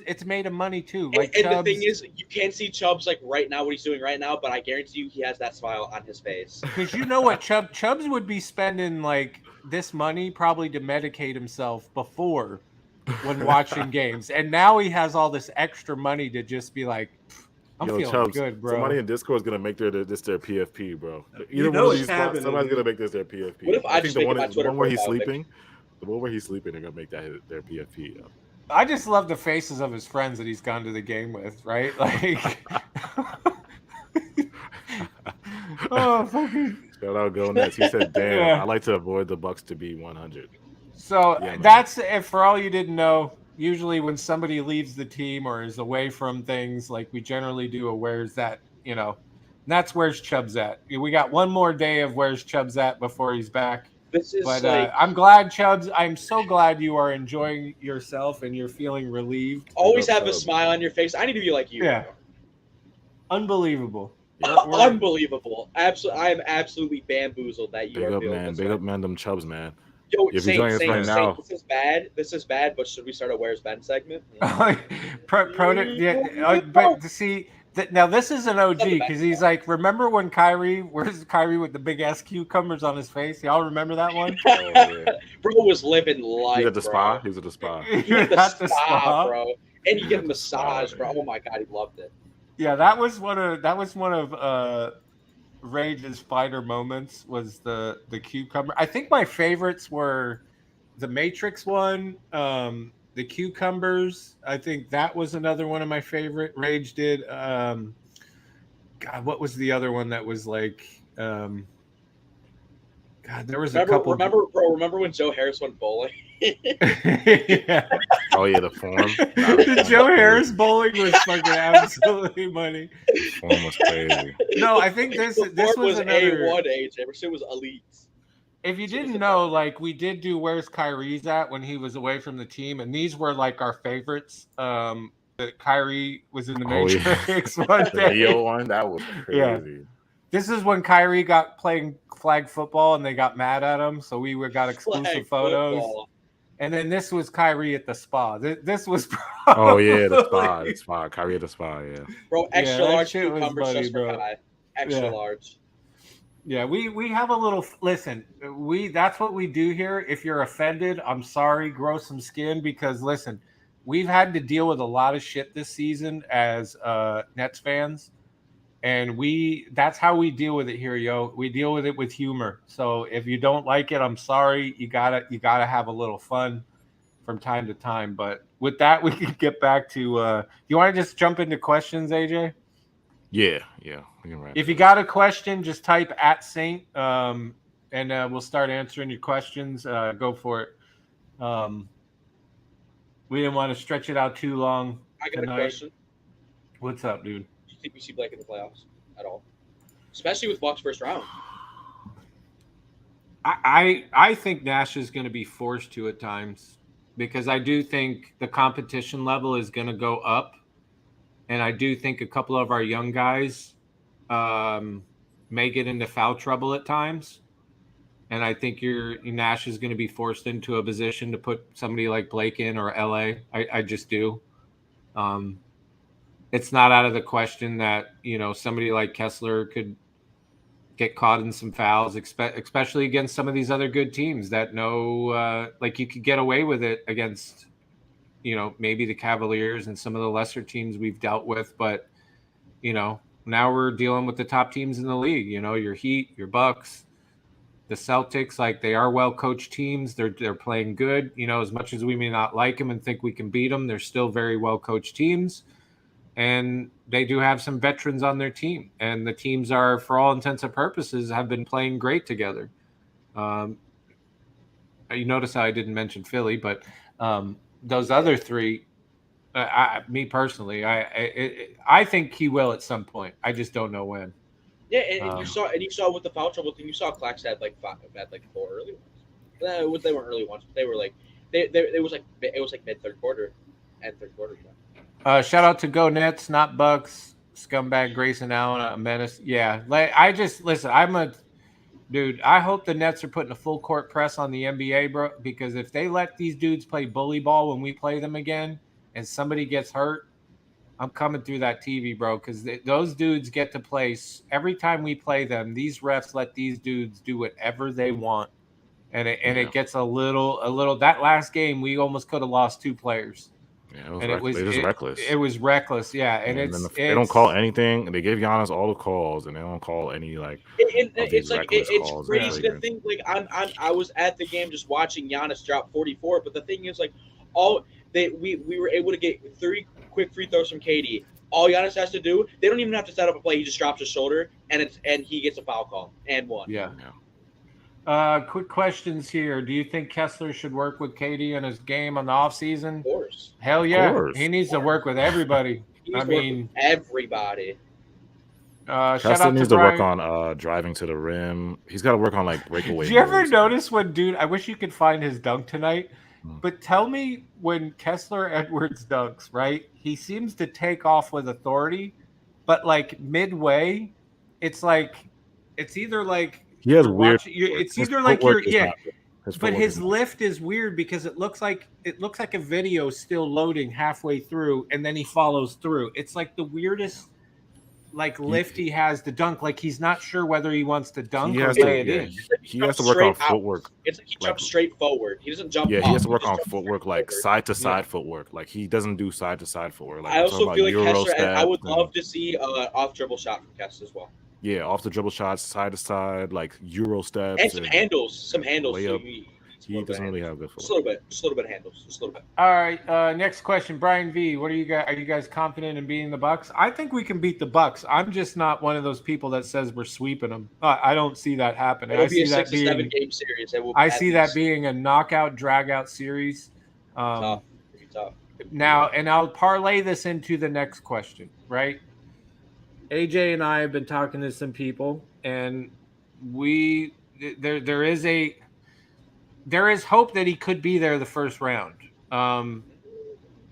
Speaker 4: it's made him money too. Like,
Speaker 5: and the thing is, you can't see Chubbs like right now what he's doing right now, but I guarantee you he has that smile on his face.
Speaker 4: Because you know what, Chubbs would be spending like this money probably to medicate himself before when watching games, and now he has all this extra money to just be like, I'm feeling
Speaker 3: Chubbs,
Speaker 4: good, bro.
Speaker 3: Somebody in Discord is gonna make their PFP, bro.
Speaker 4: You know it's happening,
Speaker 3: somebody's
Speaker 4: dude.
Speaker 3: gonna make this their PFP.
Speaker 5: What if I
Speaker 3: think
Speaker 5: just
Speaker 3: the
Speaker 5: make
Speaker 3: one,
Speaker 5: it my Twitter
Speaker 3: the one where he's
Speaker 5: profile
Speaker 3: sleeping, the one where he's sleeping, they're gonna make that their PFP.
Speaker 4: I just love the faces of his friends that he's gone to the game with, right? Like, oh, fucking.
Speaker 3: Shout out Go Nets. He said, "Damn,
Speaker 4: Yeah.
Speaker 3: I like to avoid the Bucks to be 100."
Speaker 4: So
Speaker 3: Yeah, man.
Speaker 4: that's if for all you didn't know. Usually, when somebody leaves the team or is away from things, like we generally do a "Where's that?" That's where's Chubbs at. We got one more day of where's Chubbs at before he's back.
Speaker 5: This is
Speaker 4: But
Speaker 5: like
Speaker 4: I'm glad, Chubbs. I'm so glad you are enjoying yourself and you're feeling relieved.
Speaker 5: always
Speaker 3: Big up
Speaker 5: have a
Speaker 3: Chubbs.
Speaker 5: smile on your face. I need to be like you.
Speaker 4: Yeah.
Speaker 5: bro.
Speaker 4: Unbelievable.
Speaker 5: Unbelievable. Absolutely, I am absolutely bamboozled that you
Speaker 3: Big
Speaker 5: are
Speaker 3: up,
Speaker 5: feeling
Speaker 3: man.
Speaker 5: this
Speaker 3: Big
Speaker 5: way.
Speaker 3: up, man. Them Chubbs, man.
Speaker 5: Yo,
Speaker 3: If you're joining us right now.
Speaker 5: this is bad. This is bad. But should we start a Where's Ben segment?
Speaker 4: But to see that now, this is an OG because he's like, remember when where's Kyrie with the big ass cucumbers on his face? Y'all remember that one?
Speaker 3: Oh, yeah.
Speaker 5: Bro was living life.
Speaker 3: He's at the
Speaker 5: bro.
Speaker 3: spa. He's at the spa.
Speaker 5: He at the spa, bro. And you get a massage,
Speaker 3: spa,
Speaker 5: bro.
Speaker 3: man.
Speaker 5: Oh my god, he loved it.
Speaker 4: Yeah, that was one of Rage's fighter moments was the cucumber. I think my favorites were the Matrix one, the cucumbers. I think that was another one of my favorite. Rage did. God, what was the other one that was like? God, there was a couple.
Speaker 5: Remember when Joe Harris went bowling?
Speaker 4: Yeah.
Speaker 3: Oh yeah, the form.
Speaker 4: The Joe Harris bowling was fucking absolutely money.
Speaker 3: Form was crazy.
Speaker 4: No, I think this
Speaker 5: The
Speaker 4: was
Speaker 5: form was
Speaker 4: another.
Speaker 5: A1, AJ. Shit was elite.
Speaker 4: If you didn't know, like we did do Where's Kyrie's at when he was away from the team, and these were like our favorites. That Kyrie was in the Matrix one
Speaker 3: The
Speaker 4: day.
Speaker 3: Neo one, that was crazy.
Speaker 4: Yeah. This is when Kyrie got playing flag football and they got mad at him, so we got exclusive
Speaker 5: Flag
Speaker 4: photos.
Speaker 5: football.
Speaker 4: And then this was Kyrie at the spa. This was
Speaker 3: Oh yeah, the spa. Kyrie at the spa. Yeah.
Speaker 5: Bro, extra
Speaker 4: that
Speaker 5: large
Speaker 4: shit was
Speaker 5: cucumbers
Speaker 4: funny,
Speaker 5: just for
Speaker 4: bro.
Speaker 5: Kai. Extra
Speaker 4: Yeah.
Speaker 5: large.
Speaker 4: Yeah, we have a little listen. That's what we do here. If you're offended, I'm sorry. Grow some skin because listen, we've had to deal with a lot of shit this season as Nets fans, and that's how we deal with it here, yo. We deal with it with humor. So if you don't like it, I'm sorry. You gotta have a little fun from time to time. But with that, we can get back to. You want to just jump into questions, AJ?
Speaker 3: Yeah. We can wrap
Speaker 4: If
Speaker 3: it
Speaker 4: you got a question, just type @Saint, and we'll start answering your questions. Go for it. We didn't want to stretch it out too long.
Speaker 5: I got
Speaker 4: tonight.
Speaker 5: a question.
Speaker 4: What's up, dude?
Speaker 5: Do you think we see Blake in the playoffs at all? Especially with Bucks first round.
Speaker 4: I think Nash is going to be forced to at times because I do think the competition level is going to go up, and I do think a couple of our young guys may get into foul trouble at times. And I think Nash is going to be forced into a position to put somebody like Blake in or LA. I just do. It's not out of the question that, somebody like Kessler could get caught in some fouls, especially against some of these other good teams that know, like you could get away with it against, maybe the Cavaliers and some of the lesser teams we've dealt with. But, now we're dealing with the top teams in the league, your Heat, your Bucks, the Celtics. Like they are well-coached teams. They're playing good, as much as we may not like them and think we can beat them, they're still very well-coached teams. And they do have some veterans on their team. And the teams are, for all intents and purposes, have been playing great together. You notice how I didn't mention Philly, but those other three, me personally, I think he will at some point. I just don't know when.
Speaker 5: Yeah, and you saw with the foul trouble thing, you saw Clax had like 4 early ones. They weren't early ones, but they were like it was like mid third quarter and third quarter.
Speaker 4: Shout out to Go Nets, not Bucks. Scumbag Grayson Allen, a menace. Yeah, like I just listen. I'm a dude. I hope the Nets are putting a full court press on the NBA, bro. Because if they let these dudes play bully ball when we play them again, and somebody gets hurt, I'm coming through that TV, bro. Because those dudes get to play every time we play them. These refs let these dudes do whatever they want, and it gets a little. That last game, we almost could have lost 2 players.
Speaker 3: Yeah, it was reckless.
Speaker 4: It was reckless, yeah. And
Speaker 3: they don't call anything. They gave Giannis all the calls, and they don't call any
Speaker 5: it's like it's
Speaker 3: calls.
Speaker 5: crazy to think like I was at the game just watching Giannis drop 44, but the thing is like we were able to get 3 quick free throws from KD. All Giannis has to do, they don't even have to set up a play. He just drops his shoulder, and he gets a foul call and one.
Speaker 4: Yeah. Quick questions here. Do you think Kessler should work with KD in his game on the offseason?
Speaker 5: Of course.
Speaker 4: Hell yeah. He needs to work with everybody.
Speaker 5: Everybody.
Speaker 3: Kessler needs to work on driving to the rim. He's got to work on like breakaway.
Speaker 4: Did you ever notice when, dude, I wish you could find his dunk tonight, but tell me when Kessler Edwards dunks, right? He seems to take off with authority, but like midway, it's either like,
Speaker 3: he has weird.
Speaker 4: It's either like but his lift is weird because it looks like a video still loading halfway through, and then he follows through. It's like the weirdest lift he has to dunk. Like he's not sure whether he wants to dunk or lay it in.
Speaker 3: He has to work on footwork.
Speaker 5: It's like he jumps straight forward. He doesn't jump.
Speaker 3: Yeah, he has to work on footwork, like side to side footwork. Like he doesn't do side to side footwork. Like,
Speaker 5: I also feel like Kessler. I would love to see off dribble shot from Kessler as well.
Speaker 3: Yeah, off the dribble shots, side to side, like Euro steps,
Speaker 5: and some handles. Some handles.
Speaker 3: So he doesn't really have good footwork.
Speaker 5: Just a little bit of handles. Just a little bit.
Speaker 4: All right. Next question, Brian V. What are you guys? Are you guys confident in beating the Bucks? I think we can beat the Bucks. I'm just not one of those people that says we're sweeping them. I don't see that happening.
Speaker 5: It'll be a 6 to 7 game series.
Speaker 4: I see that being a knockout, drag-out series.
Speaker 5: Tough.
Speaker 4: Now, and I'll parlay this into the next question, right? AJ and I have been talking to some people, and there is hope that he could be there the first round.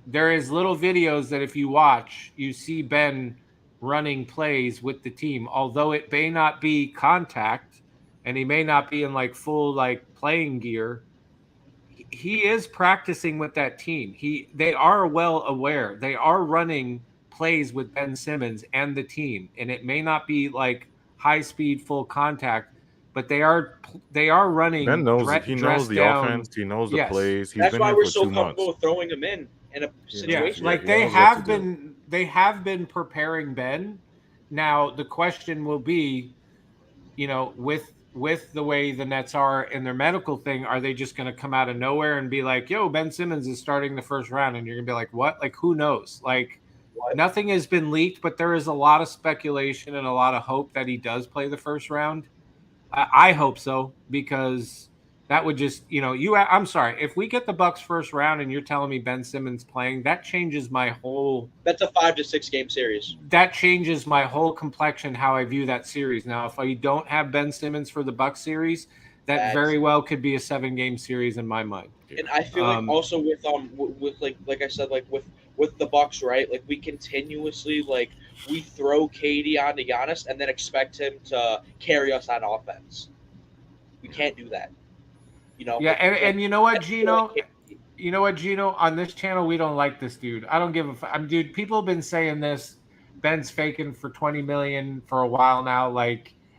Speaker 4: There is little videos that if you watch, you see Ben running plays with the team, although it may not be contact and he may not be in like full like playing gear. He is practicing with that team. They are well aware. They are running plays with Ben Simmons and the team, and it may not be like high speed full contact, but they are running.
Speaker 3: Ben knows he knows the offense. He knows the plays.
Speaker 5: That's why we're so comfortable throwing him in a situation.
Speaker 4: Like they have been preparing Ben. Now the question will be, with the way the Nets are in their medical thing, are they just going to come out of nowhere and be like, "Yo, Ben Simmons is starting the first round," and you're going to be like, "What?" Like who knows? Like. Nothing has been leaked, but there is a lot of speculation and a lot of hope that he does play the first round. I hope so, because that would just, I'm sorry. If we get the Bucks first round and you're telling me Ben Simmons playing, that changes my whole.
Speaker 5: That's a 5 to 6 game series.
Speaker 4: That changes my whole complexion, how I view that series. Now, if I don't have Ben Simmons for the Bucks series, that very well could be a 7-game series in my mind.
Speaker 5: And I feel like also with like I said, like with the Bucks, right? Like we continuously we throw KD onto Giannis and then expect him to carry us on offense. We can't do that.
Speaker 4: Yeah, and you know what, Gino? You know what, Gino? On this channel, we don't like this dude. I don't give a fuck. Dude, people have been saying this. Ben's faking for $20 million for a while now.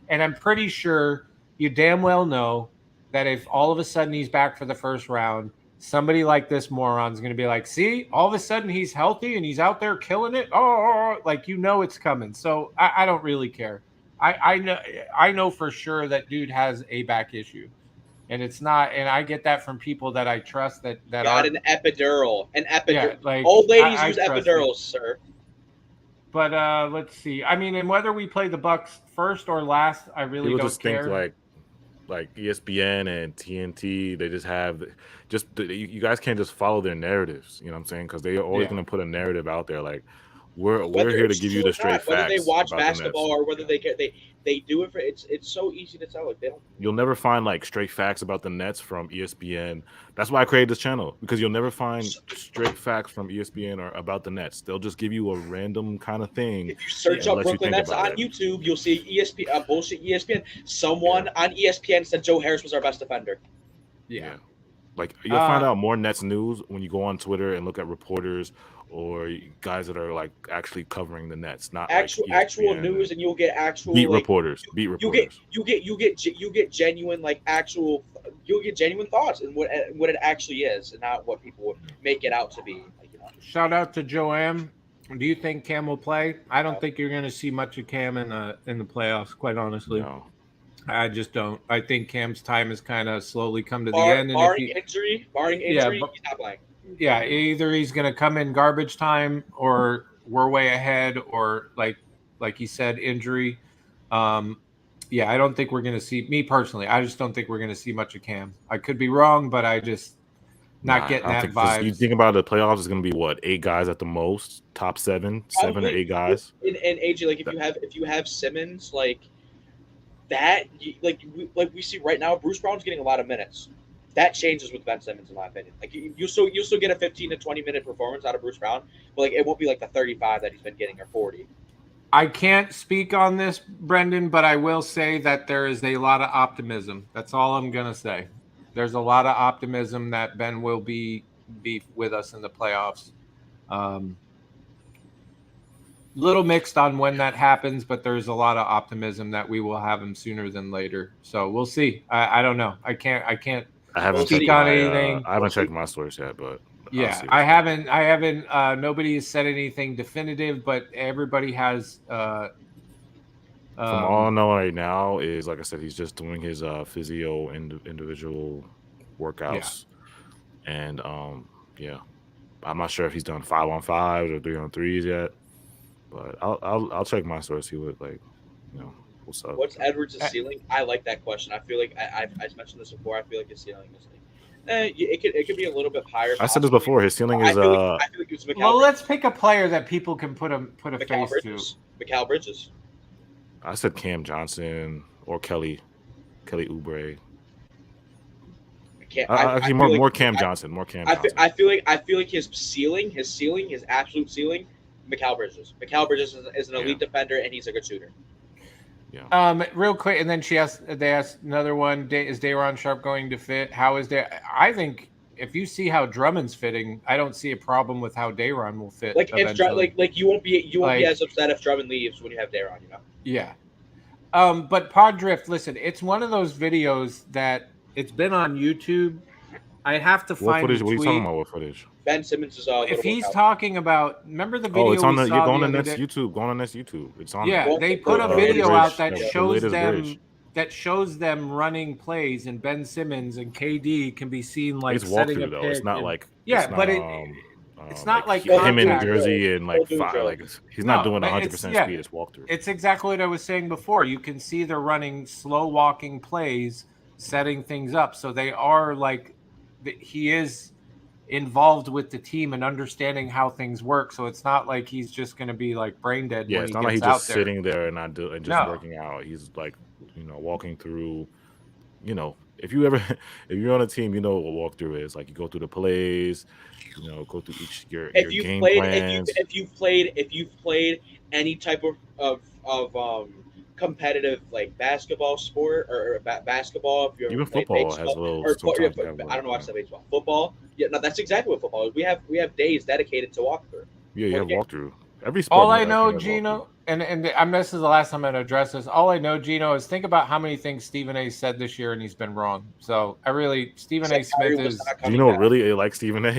Speaker 4: And I'm pretty sure you damn well know that if all of a sudden he's back for the first round, somebody like this moron is going to be like, see, all of a sudden he's healthy and he's out there killing it. Oh, it's coming. So I don't really care. I know for sure that dude has a back issue, and it's not. And I get that from people that I trust that
Speaker 5: got an epidural. Yeah, old ladies use epidurals, sir.
Speaker 4: But let's see. I mean, and whether we play the Bucks first or last, I really don't
Speaker 3: just
Speaker 4: care.
Speaker 3: Think like ESPN and TNT, they just have you guys can't just follow their narratives. You know what I'm saying? Because they're always going to put a narrative out there like, We're
Speaker 5: Whether
Speaker 3: here to
Speaker 5: it's
Speaker 3: give you
Speaker 5: true
Speaker 3: the
Speaker 5: or
Speaker 3: straight
Speaker 5: not,
Speaker 3: facts.
Speaker 5: whether they watch
Speaker 3: about the Nets.
Speaker 5: basketball or whether they do it for it's so easy to tell. Like they don't.
Speaker 3: You'll never find like straight facts about the Nets from ESPN. That's why I created this channel, because you'll never find straight facts from ESPN or about the Nets. They'll just give you a random kind of thing.
Speaker 5: If you search up Brooklyn Nets on YouTube, you'll see ESPN bullshit ESPN. Someone on ESPN said Joe Harris was our best defender.
Speaker 3: Yeah. Like you'll find out more Nets news when you go on Twitter and look at reporters or guys that are like actually covering the Nets, not
Speaker 5: actual news, and you'll get actual
Speaker 3: beat reporters. You
Speaker 5: get genuine you'll get genuine thoughts and what it actually is, and not what people make it out to be. Like,
Speaker 4: Shout out to Joanne. Do you think Cam will play? I don't think you're going to see much of Cam in the playoffs. Quite honestly,
Speaker 3: no.
Speaker 4: I just don't. I think Cam's time has kind of slowly come to the end. And
Speaker 5: barring injury, he's not playing.
Speaker 4: Yeah, either he's going to come in garbage time, or we're way ahead, or like he said, injury. I don't think we're going to see. Me personally, I just don't think we're going to see much of Cam. I could be wrong, but I just not getting that vibe.
Speaker 3: You think about the playoffs, it's going to be what, 8 guys at the most, top 7 or 8 guys.
Speaker 5: And AJ, like if you have Simmons like that, we see right now, Bruce Brown's getting a lot of minutes. That changes with Ben Simmons, in my opinion. Like you'll still get a 15 to 20 minute performance out of Bruce Brown, but like it won't be like the 35 that he's been getting or 40.
Speaker 4: I can't speak on this, Brendan, but I will say that there is a lot of optimism. That's all I'm gonna say. There's a lot of optimism that Ben will be with us in the playoffs. Little mixed on when that happens, but there's a lot of optimism that we will have him sooner than later. So we'll see. I don't know. I can't
Speaker 3: I haven't
Speaker 4: speak on anything.
Speaker 3: I haven't checked my source yet, but
Speaker 4: yeah, I haven't. Nobody has said anything definitive, but everybody has.
Speaker 3: From all I know right now is, like I said, he's just doing his physio individual workouts, and I'm not sure if he's done 5-on-5s or 3-on-3s yet, but I'll check my source. See what what's up.
Speaker 5: What's Edwards' ceiling? I like that question. I feel like I mentioned this before. I feel like his ceiling is it could be a little bit higher.
Speaker 3: I said this before. His ceiling is
Speaker 5: I feel like it's
Speaker 4: well, let's pick a player that people can put a face
Speaker 5: Bridges.
Speaker 4: to.
Speaker 5: Mikal Bridges.
Speaker 3: I said Cam Johnson or Kelly Oubre. Actually, more Cam Johnson. More Cam Johnson.
Speaker 5: I feel like his absolute ceiling, Mikal Bridges. Mikal Bridges is an elite defender, and he's a good shooter.
Speaker 3: Yeah.
Speaker 4: Real quick, and then they asked another one. Is Day'Ron Sharpe going to fit? How is that? I think if you see how Drummond's fitting, I don't see a problem with how Day'Ron will fit.
Speaker 5: Like if you won't be as upset if Drummond leaves when you have Day'Ron,
Speaker 4: Yeah. But Pod Drift, listen, it's one of those videos that it's been on YouTube. I have to find
Speaker 3: footage. What are you talking about? What footage?
Speaker 5: Ben Simmons is
Speaker 4: if he's talking about, remember the video?
Speaker 3: Oh, it's on
Speaker 4: you're
Speaker 3: going on Nets YouTube. Going on Nets YouTube. It's on.
Speaker 4: Yeah, they put a video out that shows them running plays, and Ben Simmons and KD can be seen like
Speaker 3: it's
Speaker 4: setting a
Speaker 3: walkthrough though.
Speaker 4: pick.
Speaker 3: It's not like
Speaker 4: it's not like
Speaker 3: him in
Speaker 4: contact.
Speaker 3: jersey and he's not doing 100% speed. It's walkthrough.
Speaker 4: It's exactly what I was saying before. You can see they're running slow walking plays, setting things up. So they are he is involved with the team and understanding how things work. So it's not like he's just going to be like brain dead.
Speaker 3: Yeah,
Speaker 4: when
Speaker 3: it's
Speaker 4: he
Speaker 3: not like he's
Speaker 4: gets
Speaker 3: just sitting there and working out. He's like, walking through. If you're on a team, what walkthrough is. Like you go through the plays, go through your game plans.
Speaker 5: If you've played any type of competitive like basketball sport or basketball, if you're
Speaker 3: even football has a little.
Speaker 5: I don't know why I said baseball. Football, yeah, no, that's exactly what football is. We have days dedicated to walkthrough.
Speaker 3: Yeah, you have walkthrough. Every sport.
Speaker 4: All I know, Gino, and this is the last time I'm going to address this. All I know, Gino, is think about how many things Stephen A. said this year, and he's been wrong. So Stephen A. Smith is.
Speaker 3: Really like Stephen A.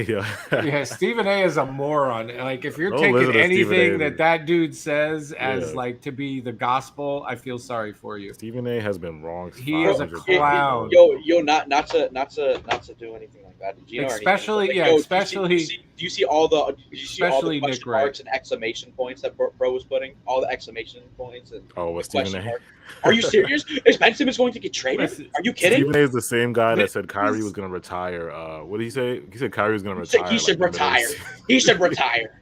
Speaker 4: Yeah, Stephen A. is a moron. Like if you're taking anything that dude says as like to be the gospel, I feel sorry for you.
Speaker 3: Stephen A. has been wrong.
Speaker 4: He is a clown.
Speaker 5: Yo, not to do anything like that. Gino,
Speaker 4: especially.
Speaker 5: Do you see all the
Speaker 4: Nick
Speaker 5: marks and exclamation points that Bro was putting? All the exclamation points and
Speaker 3: what's Stephen A?
Speaker 5: Are you serious? Is Ben Simmons going to get traded? Are you kidding?
Speaker 3: Stephen A is the same guy that said Kyrie was going to retire. What did he say? He said Kyrie was going to retire.
Speaker 5: He should retire. He should retire.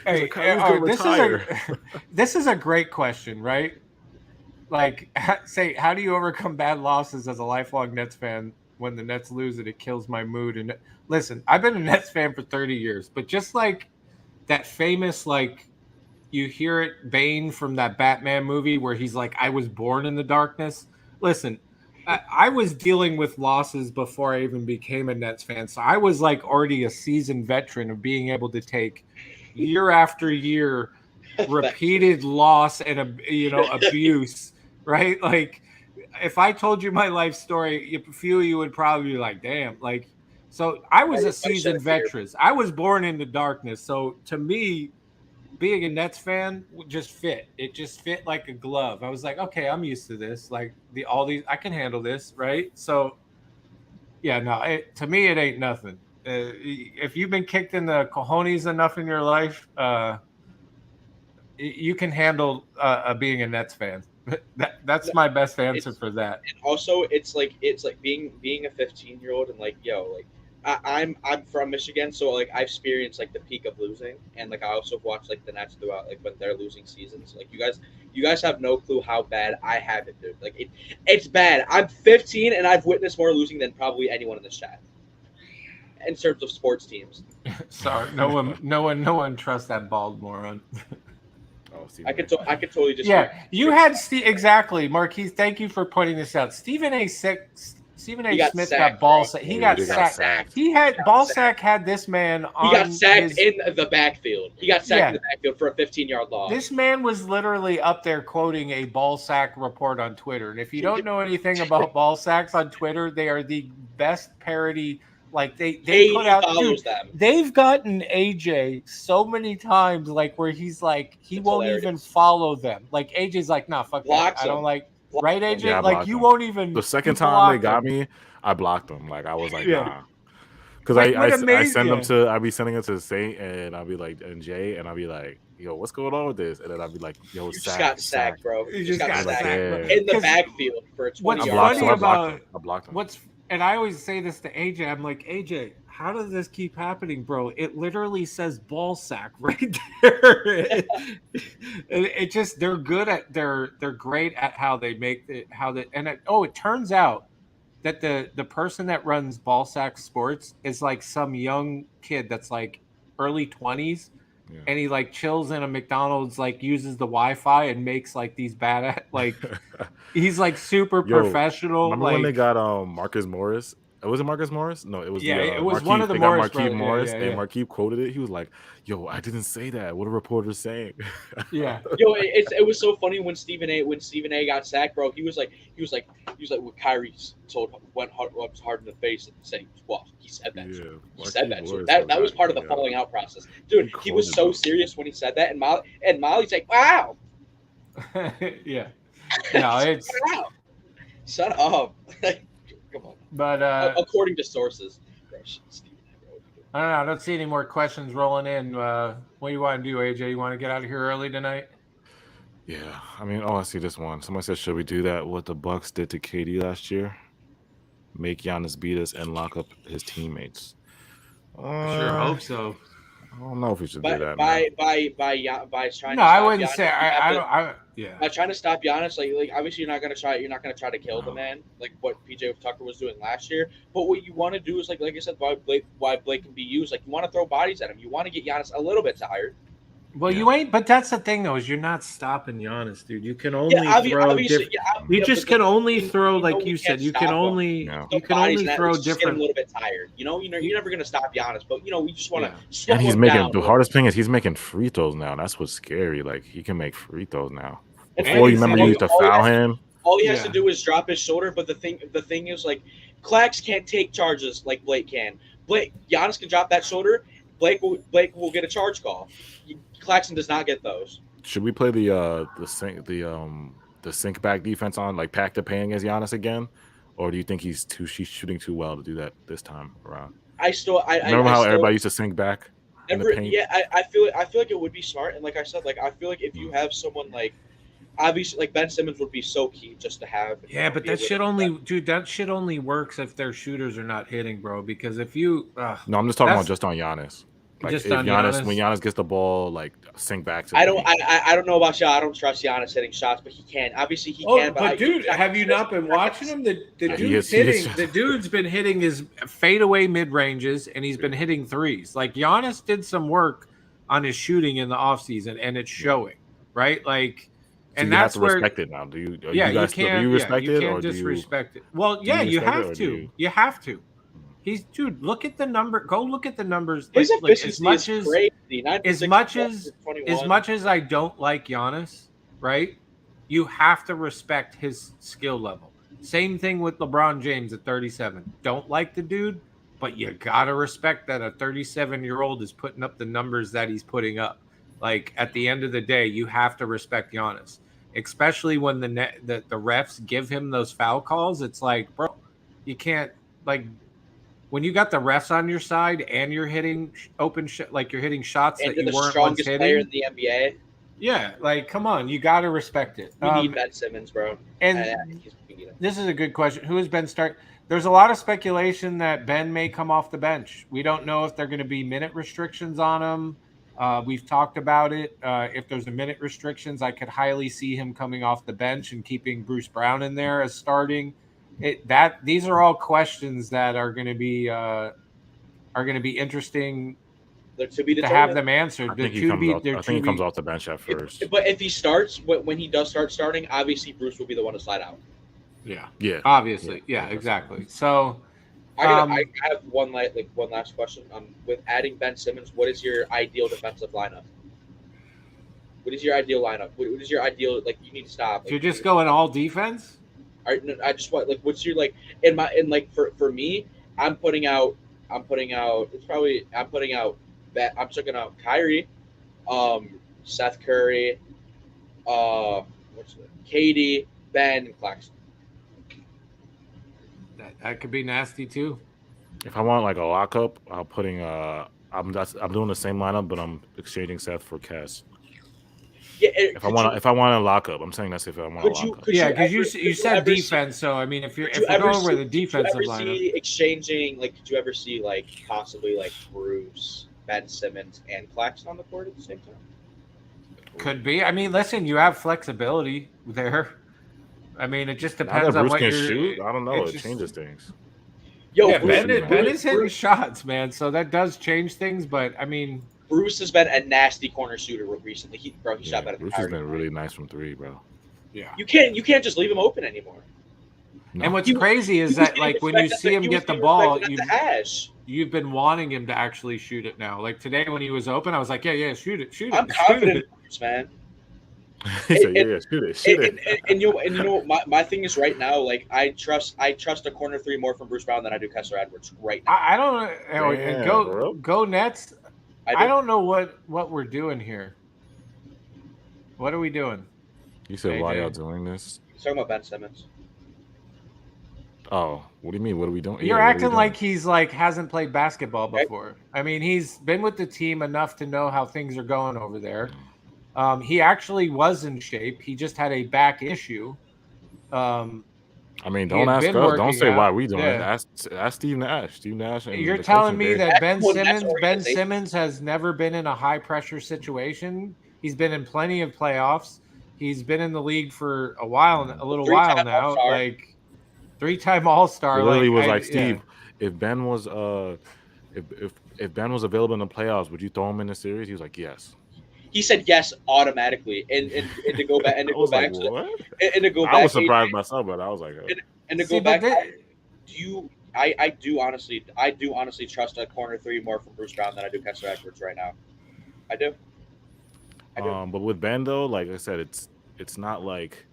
Speaker 4: Hey,
Speaker 3: Kyrie's gonna retire.
Speaker 4: This is a great question, right? Like, say, how do you overcome bad losses as a lifelong Nets fan? When the Nets lose it kills my mood. And listen, I've been a Nets fan for 30 years, but just like that famous, like, you hear it, Bane from that Batman movie where he's like, I was born in the darkness. Listen, I was dealing with losses before I even became a Nets fan. So I was like already a seasoned veteran of being able to take year after year repeated loss and abuse, right? Like, if I told you my life story, a few of you would probably be like, damn. Like, so I was a seasoned veteran. I was born in the darkness. So to me, being a Nets fan just fit. It just fit like a glove. I was like, okay, I'm used to this. Like all these, I can handle this, right? So yeah, no, to me, it ain't nothing. If you've been kicked in the cojones enough in your life, you can handle being a Nets fan. That's my best answer for that.
Speaker 5: And also, it's like being a 15-year-old and like, like I'm from Michigan, so like I've experienced like the peak of losing, and like I also watch like the Nets throughout like when they're losing seasons. Like you guys have no clue how bad I have it, dude. Like it's bad. I'm 15 and I've witnessed more losing than probably anyone in this chat in terms of sports teams.
Speaker 4: Sorry, no one trusts that bald moron.
Speaker 5: I could totally just
Speaker 4: You had exactly, Marquise. Thank you for pointing this out. Stephen A. Smith got ball sacked. He got sacked. He had ball sack. Had this man on.
Speaker 5: He got sacked in the backfield. He got sacked in the backfield for a 15-yard loss.
Speaker 4: This man was literally up there quoting a ball sack report on Twitter. And if you don't know anything about ball sacks on Twitter, they are the best parody. Like they put out, them. They've gotten AJ so many times, like where he's like he won't even follow them. Like AJ's like, nah, fuck that. I don't like. Right, AJ?
Speaker 3: Yeah,
Speaker 4: like you won't even.
Speaker 3: The second time they got me, I blocked them. Like I was like, nah, because I send them to. I'd be sending it to Saint, and I'd be like, and Jay, and I'd be like, yo, what's going on with this? And then I'd be like, yo,
Speaker 5: you just got sacked, bro.
Speaker 4: You just got sacked
Speaker 5: in the backfield for a 20
Speaker 4: What's
Speaker 5: yards.
Speaker 4: funny about
Speaker 3: I blocked them.
Speaker 4: And I always say this to AJ. I'm like, AJ, how does this keep happening, bro? It literally says ball sack right there. it just they're good at they're great at how they make it it turns out that the person that runs ball sack sports is like some young kid that's like early 20s. Yeah. And he like chills in a McDonald's, like uses the Wi-Fi and makes like these bad like he's like super professional.
Speaker 3: Remember when they got Marcus Morris? Was it Marcus Morris? No, it was
Speaker 4: it was
Speaker 3: Markieff.
Speaker 4: one of the
Speaker 3: they
Speaker 4: Morris
Speaker 3: got Markieff Morris,
Speaker 4: and
Speaker 3: Markieff quoted it. He was like, "Yo, I didn't say that. What are reporters saying?"
Speaker 4: Yeah.
Speaker 5: Yo, it was so funny when Stephen A got sacked, bro. He was like, what Kyrie went hard in the face and saying, well, he said that. Yeah, he said that. So that was part of the falling out process, dude. He was so serious when he said that, and Molly's like, wow.
Speaker 4: Yeah. No, it's
Speaker 5: shut up. Come on.
Speaker 4: But
Speaker 5: according to sources,
Speaker 4: I don't know. I don't see any more questions rolling in. What do you want to do, AJ? You want to get out of here early tonight?
Speaker 3: Yeah, I mean, I see this one. Somebody said, should we do that? What the Bucks did to KD last year? Make Giannis beat us and lock up his teammates.
Speaker 4: I sure hope so.
Speaker 3: I don't know if we should do that.
Speaker 5: By trying. No,
Speaker 4: I wouldn't say.
Speaker 5: By trying to stop Giannis, like obviously you're not gonna try to kill the man, like what PJ Tucker was doing last year. But what you want to do is like I said, why Blake can be used. Like you want to throw bodies at him. You want to get Giannis a little bit tired.
Speaker 4: Well, you ain't. But that's the thing, though, is you're not stopping Giannis, dude. You can only throw. You just can only throw, like you said. You can only throw different.
Speaker 5: A little bit tired. You're never gonna stop Giannis, but we just want to.
Speaker 3: And he's making the hardest thing is he's making free throws now. That's what's scary. Like he can make free throws now. Before you remember, you used to foul him.
Speaker 5: All he has to do is drop his shoulder. But the thing is, like, Clax can't take charges like Blake can. Giannis can drop that shoulder. Blake will get a charge call. Claxton does not get those.
Speaker 3: Should we play the sink back defense on, like pack the paint against Giannis again, or do you think he's shooting too well to do that this time around? Remember how everybody used to sink back in the paint?
Speaker 5: Yeah, I feel like it would be smart, and like I said, like I feel like if you have someone like obviously like Ben Simmons would be so key just to have.
Speaker 4: Yeah, but that shit only works if their shooters are not hitting, bro. Because if you
Speaker 3: no, I'm just talking about just on Giannis. Like
Speaker 4: Just
Speaker 3: if
Speaker 4: on
Speaker 3: Giannis, when
Speaker 4: Giannis?
Speaker 3: Giannis gets the ball, like sink back to.
Speaker 5: I don't know about y'all. I don't trust Giannis hitting shots, but he can. Obviously, he can.
Speaker 4: But dude, have you not been watching him? The dude's
Speaker 3: he is
Speaker 4: hitting. The dude's been hitting his fadeaway mid ranges, and he's been hitting threes. Like Giannis did some work on his shooting in the offseason, and it's showing, right? Like,
Speaker 3: So
Speaker 4: and
Speaker 3: you
Speaker 4: that's
Speaker 3: have to
Speaker 4: where
Speaker 3: respect it now. Do you?
Speaker 4: yeah,
Speaker 3: You guys
Speaker 4: you can't.
Speaker 3: do you respect
Speaker 4: you
Speaker 3: it
Speaker 4: can't
Speaker 3: or do you?
Speaker 4: disrespect it. Well,
Speaker 3: do
Speaker 4: yeah, you
Speaker 3: respect it,
Speaker 4: have
Speaker 3: or do
Speaker 4: to. You have to. He's dude. Look at the number. Go look at the numbers.
Speaker 5: His
Speaker 4: Like,
Speaker 5: efficiency is crazy.
Speaker 4: as much as I don't like Giannis, right? You have to respect his skill level. Same thing with LeBron James at 37. Don't like the dude, but you gotta respect that a 37-year-old is putting up the numbers that he's putting up. Like at the end of the day, you have to respect Giannis, especially when the refs give him those foul calls. It's like, bro, you can't like. When you got the refs on your side and you're hitting like you're hitting shots
Speaker 5: And
Speaker 4: that you
Speaker 5: the
Speaker 4: weren't
Speaker 5: strongest
Speaker 4: once
Speaker 5: player
Speaker 4: hitting,
Speaker 5: in the NBA.
Speaker 4: yeah, like come on, you got to respect it.
Speaker 5: We need Ben Simmons, bro.
Speaker 4: And this is a good question. Who has Ben start? There's a lot of speculation that Ben may come off the bench. We don't know if they're going to be minute restrictions on him. We've talked about it. If there's a minute restrictions, I could highly see him coming off the bench and keeping Bruce Brown in there as starting. These are all questions that are going to be interesting to have them answered.
Speaker 3: I think he comes off the bench at first.
Speaker 5: But if he starts, when he does start starting, obviously Bruce will be the one to slide out.
Speaker 3: Yeah.
Speaker 4: Obviously, yeah, exactly. So,
Speaker 5: I have one last question. With adding Ben Simmons, what is your ideal defensive lineup? What is your ideal lineup? What is your ideal you need to stop?
Speaker 4: You're just going all defense.
Speaker 5: I just want what's your for me, I'm putting out Kyrie, Seth Curry, KD, Ben, and Claxton.
Speaker 4: That could be nasty too.
Speaker 3: If I want like a lockup, I'm doing the same lineup, but I'm exchanging Seth for Cass.
Speaker 5: Yeah,
Speaker 3: if I want a lockup, I'm saying that's if I want a lockup.
Speaker 4: Because you said defense, so I mean, if you're going with a defensive lineup,
Speaker 5: did you ever see possibly Bruce, Ben Simmons, and Claxton on the court at the same time?
Speaker 4: Could be. I mean, listen, you have flexibility there. I mean, it just depends on what
Speaker 3: Bruce
Speaker 4: you're.
Speaker 3: Can shoot. I don't know. It changes things.
Speaker 4: Ben is hitting shots, man. So that does change things, but I mean.
Speaker 5: Bruce has been a nasty corner shooter recently. He shot better.
Speaker 3: Bruce has been really nice from three, bro.
Speaker 4: Yeah.
Speaker 5: You can't just leave him open anymore.
Speaker 4: No. And what's crazy is that when you see him get the ball, you've been wanting him to actually shoot it now. Like today when he was open, I was like, yeah, shoot it.
Speaker 5: I'm confident in Bruce, man.
Speaker 3: He said, shoot it.
Speaker 5: And you know my thing is right now, I trust a corner three more from Bruce Brown than I do Kessler Edwards right now.
Speaker 4: I don't know. Go Nets. I don't know what we're doing here. What are we doing?
Speaker 3: You said, why y'all doing this?
Speaker 5: He's talking about Ben Simmons.
Speaker 3: Oh, what do you mean? What are we doing?
Speaker 4: You're acting like he's hasn't played basketball before. I mean, he's been with the team enough to know how things are going over there. He actually was in shape. He just had a back issue.
Speaker 3: I mean, don't ask us. Don't say why we doing it. Ask Steve Nash. Steve Nash.
Speaker 4: You're telling me that Ben Simmons has never been in a high pressure situation. He's been in plenty of playoffs. He's been in the league for a little while now.
Speaker 5: All-star.
Speaker 4: 3-time All-Star.
Speaker 3: Literally was Steve. If Ben was if Ben was available in the playoffs, would you throw him in the series? He was like, yes.
Speaker 5: He said yes automatically, and to go back and to go back to go back.
Speaker 3: I was surprised myself, but I was like,
Speaker 5: and to go back. I do honestly trust a corner three more from Bruce Brown than I do Kessler Edwards right now. I do.
Speaker 3: But with Ben though, like I said, it's not like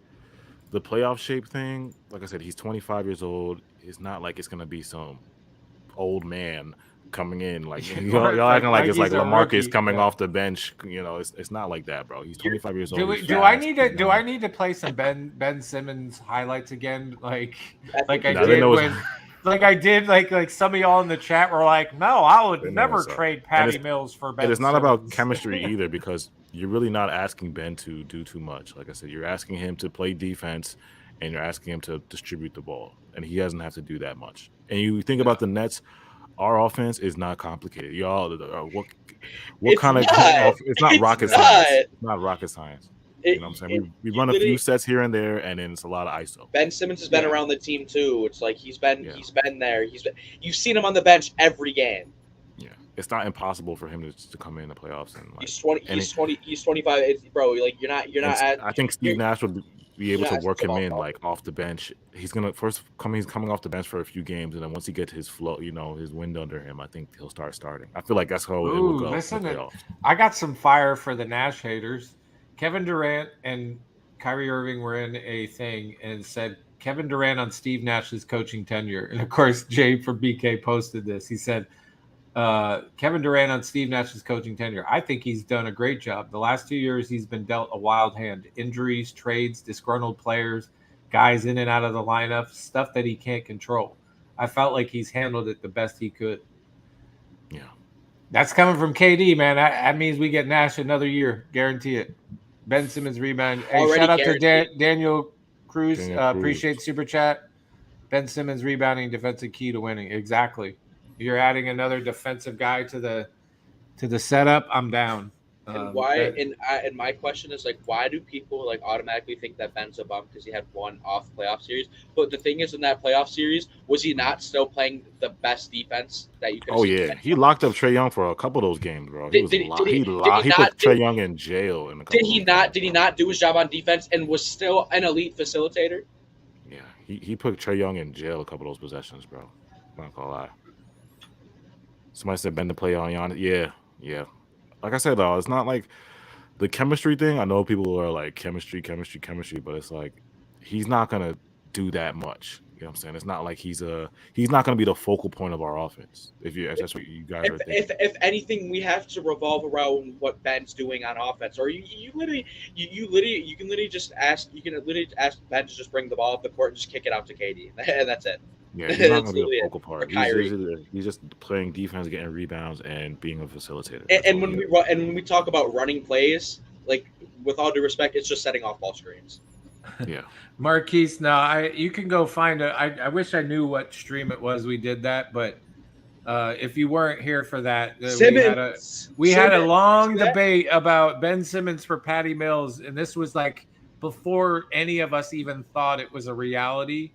Speaker 3: the playoff shape thing. Like I said, he's 25 years old. It's not like it's gonna be some old man coming in, y'all acting like it's like LaMarcus coming off the bench. It's not like that, bro. He's 25 years old.
Speaker 4: Do I need to play some Ben Simmons highlights again, like I did like some of y'all in the chat were like, no, I would never trade Patty Mills for Ben.
Speaker 3: And it's not
Speaker 4: Simmons.
Speaker 3: about chemistry either, because you're really not asking Ben to do too much. Like I said, you're asking him to play defense, and you're asking him to distribute the ball, and he doesn't have to do that much. And you think about the Nets. our offense is not complicated. Y'all, what
Speaker 5: It's
Speaker 3: kind of
Speaker 5: not.
Speaker 3: it's not
Speaker 5: It's
Speaker 3: rocket
Speaker 5: not.
Speaker 3: science. It's not rocket science. You know what I'm saying? We run a few
Speaker 5: literally-
Speaker 3: sets here and there, and then it's a lot of ISO.
Speaker 5: Ben Simmons has been
Speaker 4: Yeah.
Speaker 5: around the team too. It's like he's been there. You've seen him on the bench every game.
Speaker 3: Yeah, it's not impossible for him to come in the playoffs and like.
Speaker 5: He's 20. He's 25. Bro, like you're not at.
Speaker 3: I think Steve Nash would be able to work him in
Speaker 5: ball.
Speaker 3: like off the bench. He's gonna he's coming off the bench for a few games, and then once he gets his flow, his wind under him, I think he'll start starting. I feel like that's how it will go.
Speaker 4: Listen, I got some fire for the Nash haters. Kevin Durant and Kyrie Irving were in a thing and said Kevin Durant on Steve Nash's coaching tenure, and of course Jay from BK posted this. He said. Kevin Durant on Steve Nash's coaching tenure. I think he's done a great job. The last 2 years, he's been dealt a wild hand. Injuries, trades, disgruntled players, guys in and out of the lineup, stuff that he can't control. I felt like he's handled it the best he could.
Speaker 3: Yeah.
Speaker 4: That's coming from KD, man. That means we get Nash another year. Guarantee it. Ben Simmons rebound. Hey, shout out to Daniel Cruz. Appreciate super chat. Ben Simmons rebounding defensive key to winning. Exactly. You're adding another defensive guy to the setup. I'm down.
Speaker 5: And why? And my question is like, why do people like automatically think that Ben's a bum because he had one off playoff series? But the thing is, in that playoff series, was he not still playing the best defense that you could?
Speaker 3: Oh yeah, he locked up Trae Young for a couple of those games, bro. He put Trae Young in jail.
Speaker 5: Did he not do his job on defense and was still an elite facilitator?
Speaker 3: Yeah, he put Trae Young in jail a couple of those possessions, bro. I'm not gonna lie. Somebody said Ben to play on Giannis. Yeah. Like I said, though, it's not like the chemistry thing. I know people are like chemistry, but it's like he's not gonna do that much. You know what I'm saying? It's not like he's not gonna be the focal point of our offense. If that's what you guys are thinking.
Speaker 5: If anything, we have to revolve around what Ben's doing on offense. Or you can literally just ask Ben to just bring the ball up the court and just kick it out to KD, and that's it.
Speaker 3: Yeah, he's not going to be the focal part. He's just playing defense, getting rebounds, and being a facilitator.
Speaker 5: And when we talk about running plays, like with all due respect, it's just setting off ball screens.
Speaker 3: Yeah,
Speaker 4: Marquise. Now, you can go find it. I wish I knew what stream it was. We did that, but if you weren't here for that, we had a long debate about Ben Simmons for Patty Mills, and this was like before any of us even thought it was a reality.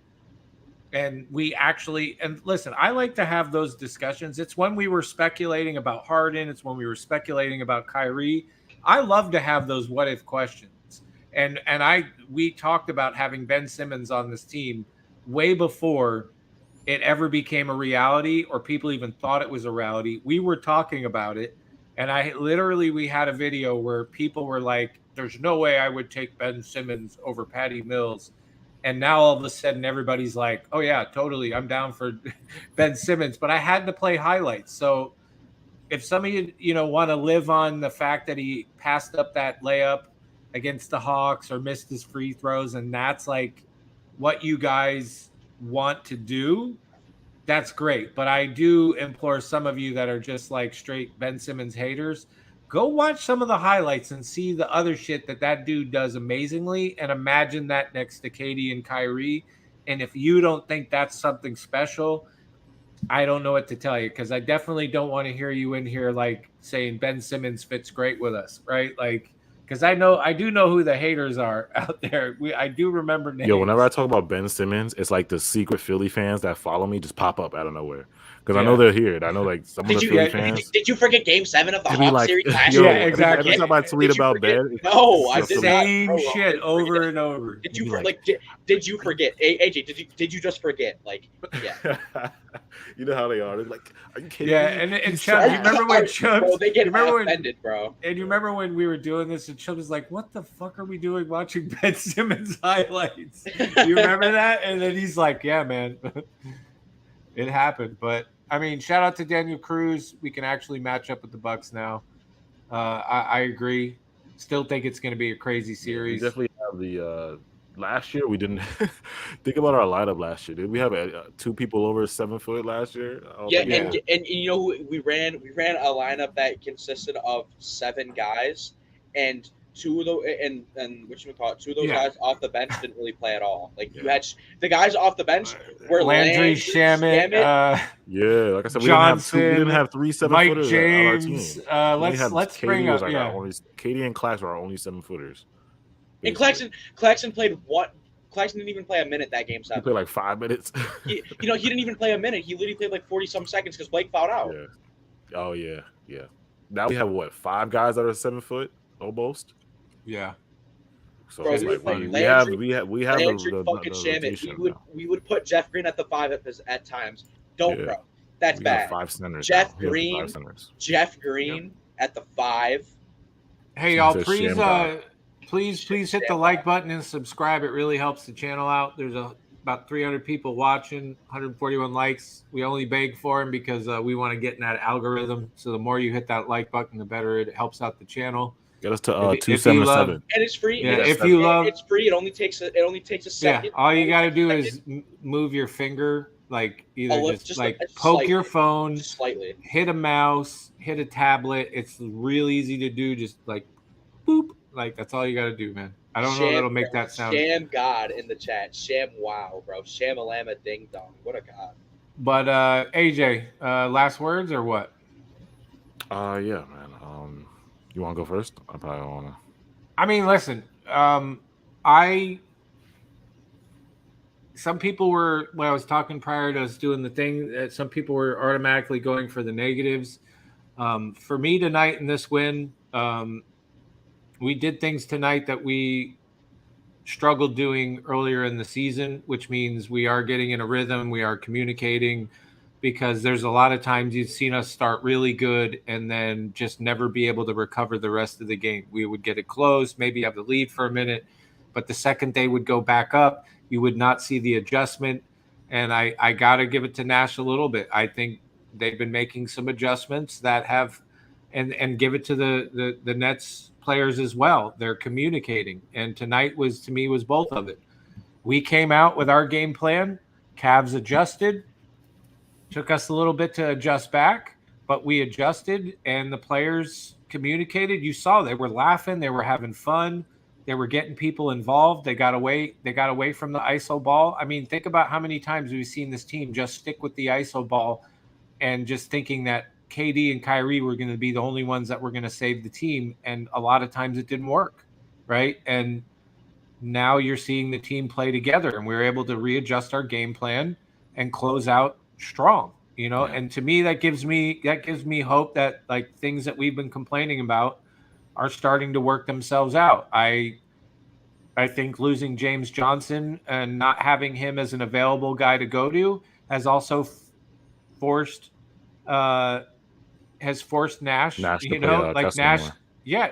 Speaker 4: And listen, I like to have those discussions. It's when we were speculating about Harden. It's when we were speculating about Kyrie. I love to have those what if questions. And we talked about having Ben Simmons on this team way before it ever became a reality or people even thought it was a reality. We were talking about it. And we had a video where people were like, there's no way I would take Ben Simmons over Patty Mills. And now all of a sudden everybody's like, oh, yeah, totally. I'm down for Ben Simmons. But I had to play highlights. So if some of you, want to live on the fact that he passed up that layup against the Hawks or missed his free throws, and that's like what you guys want to do, that's great. But I do implore some of you that are just like straight Ben Simmons haters, go watch some of the highlights and see the other shit that dude does amazingly, and imagine that next to KD and Kyrie. And if you don't think that's something special, I don't know what to tell you, because I definitely don't want to hear you in here like saying Ben Simmons fits great with us, right? Like, because I do know who the haters are out there. I do remember names.
Speaker 3: Yo, whenever I talk about Ben Simmons, it's like the secret Philly fans that follow me just pop up out of nowhere. Because I know they're here. I know like some of the Philly fans.
Speaker 5: Did you forget Game 7 of the Hawks series last year?
Speaker 4: Yeah, exactly.
Speaker 3: Every time I tweet about Ben,
Speaker 5: I did
Speaker 4: same shit over and over.
Speaker 5: Did you did you forget? AJ, did you just forget? Like, yeah.
Speaker 3: You know how they are. They're like, are you kidding me?
Speaker 4: And Chubs, you remember when Chubs?
Speaker 5: Bro, they get offended, bro.
Speaker 4: And you remember when we were doing this, and Chubs was like, "What the fuck are we doing watching Ben Simmons highlights?" You remember that? And then he's like, "Yeah, man." It happened, but I mean, shout out to Daniel Cruz. We can actually match up with the Bucks now. I agree. Still think it's going to be a crazy series.
Speaker 3: We definitely have the last year. We didn't think about our lineup last year. Did we have two people over 7 foot last year?
Speaker 5: Yeah, and you know we ran a lineup that consisted of 7 guys, and two of those and two of those
Speaker 4: Yeah.
Speaker 5: guys off the bench didn't really play at all. Like you had the guys off the bench were
Speaker 4: Landry
Speaker 5: Shamet,
Speaker 3: Yeah, like I said,
Speaker 4: Johnson,
Speaker 3: we didn't have 3
Speaker 4: Mike
Speaker 3: 7-footers
Speaker 4: James.
Speaker 3: on our team.
Speaker 4: Let's bring up
Speaker 3: Katie and Clax are our only 7-footers.
Speaker 5: And Claxton played what? Claxton didn't even play a minute that game.
Speaker 3: He played like 5 minutes.
Speaker 5: he didn't even play a minute. He literally played like 40-some seconds because Blake fouled out.
Speaker 3: Yeah. Oh yeah. Now we have 5 guys that are 7 foot almost.
Speaker 4: Yeah.
Speaker 3: So
Speaker 5: Bro,
Speaker 3: it's
Speaker 5: we
Speaker 3: have
Speaker 5: fucking
Speaker 3: the
Speaker 5: Shamet. We would put Jeff Green at the 5 at times. Bro. That's
Speaker 3: we
Speaker 5: bad.
Speaker 3: 5 centers.
Speaker 5: Jeff
Speaker 3: now.
Speaker 5: Green.
Speaker 3: 5 centers.
Speaker 5: Jeff Green at the 5.
Speaker 4: Hey y'all,
Speaker 3: He's a
Speaker 4: please hit the like button and subscribe. It really helps the channel out. There's about 300 people watching, 141 likes. We only beg for them because we want to get in that algorithm. So the more you hit that like button, the better it helps out the channel.
Speaker 3: Get us to 277.
Speaker 5: And it's free.
Speaker 4: Yeah,
Speaker 5: it's free. It only takes a second.
Speaker 4: Yeah, all you got to do is move your finger, like either just like poke
Speaker 5: slightly,
Speaker 4: your phone,
Speaker 5: just slightly,
Speaker 4: hit a mouse, hit a tablet. It's real easy to do. Just like boop, like that's all you got to do, man. I don't know if it'll make that sound.
Speaker 5: Sham God in the chat. Sham wow, bro. Sham-a-lama ding dong. What a god.
Speaker 4: But AJ, last words or what?
Speaker 3: Yeah, man. You want to go first? I probably want to.
Speaker 4: I mean, listen. Some people were, when I was talking prior to us doing the thing, some people were automatically going for the negatives. For me tonight in this win, we did things tonight that we struggled doing earlier in the season, which means we are getting in a rhythm. We are communicating, because there's a lot of times you've seen us start really good and then just never be able to recover the rest of the game. We would get it close, maybe have the lead for a minute, but the second they would go back up, you would not see the adjustment. And I got to give it to Nash a little bit. I think they've been making some adjustments that have, and give it to the Nets players as well. They're communicating. And tonight to me was both of it. We came out with our game plan. Cavs adjusted. Took us a little bit to adjust back, but we adjusted and the players communicated. You saw they were laughing, they were having fun, they were getting people involved. They got away from the ISO ball. I mean, think about how many times we've seen this team just stick with the ISO ball and just thinking that KD and Kyrie were going to be the only ones that were going to save the team. And a lot of times it didn't work, right? And now you're seeing the team play together and we were able to readjust our game plan and close out strong, and to me that gives me hope that like things that we've been complaining about are starting to work themselves out. I think losing James Johnson and not having him as an available guy to go to has also forced Nash,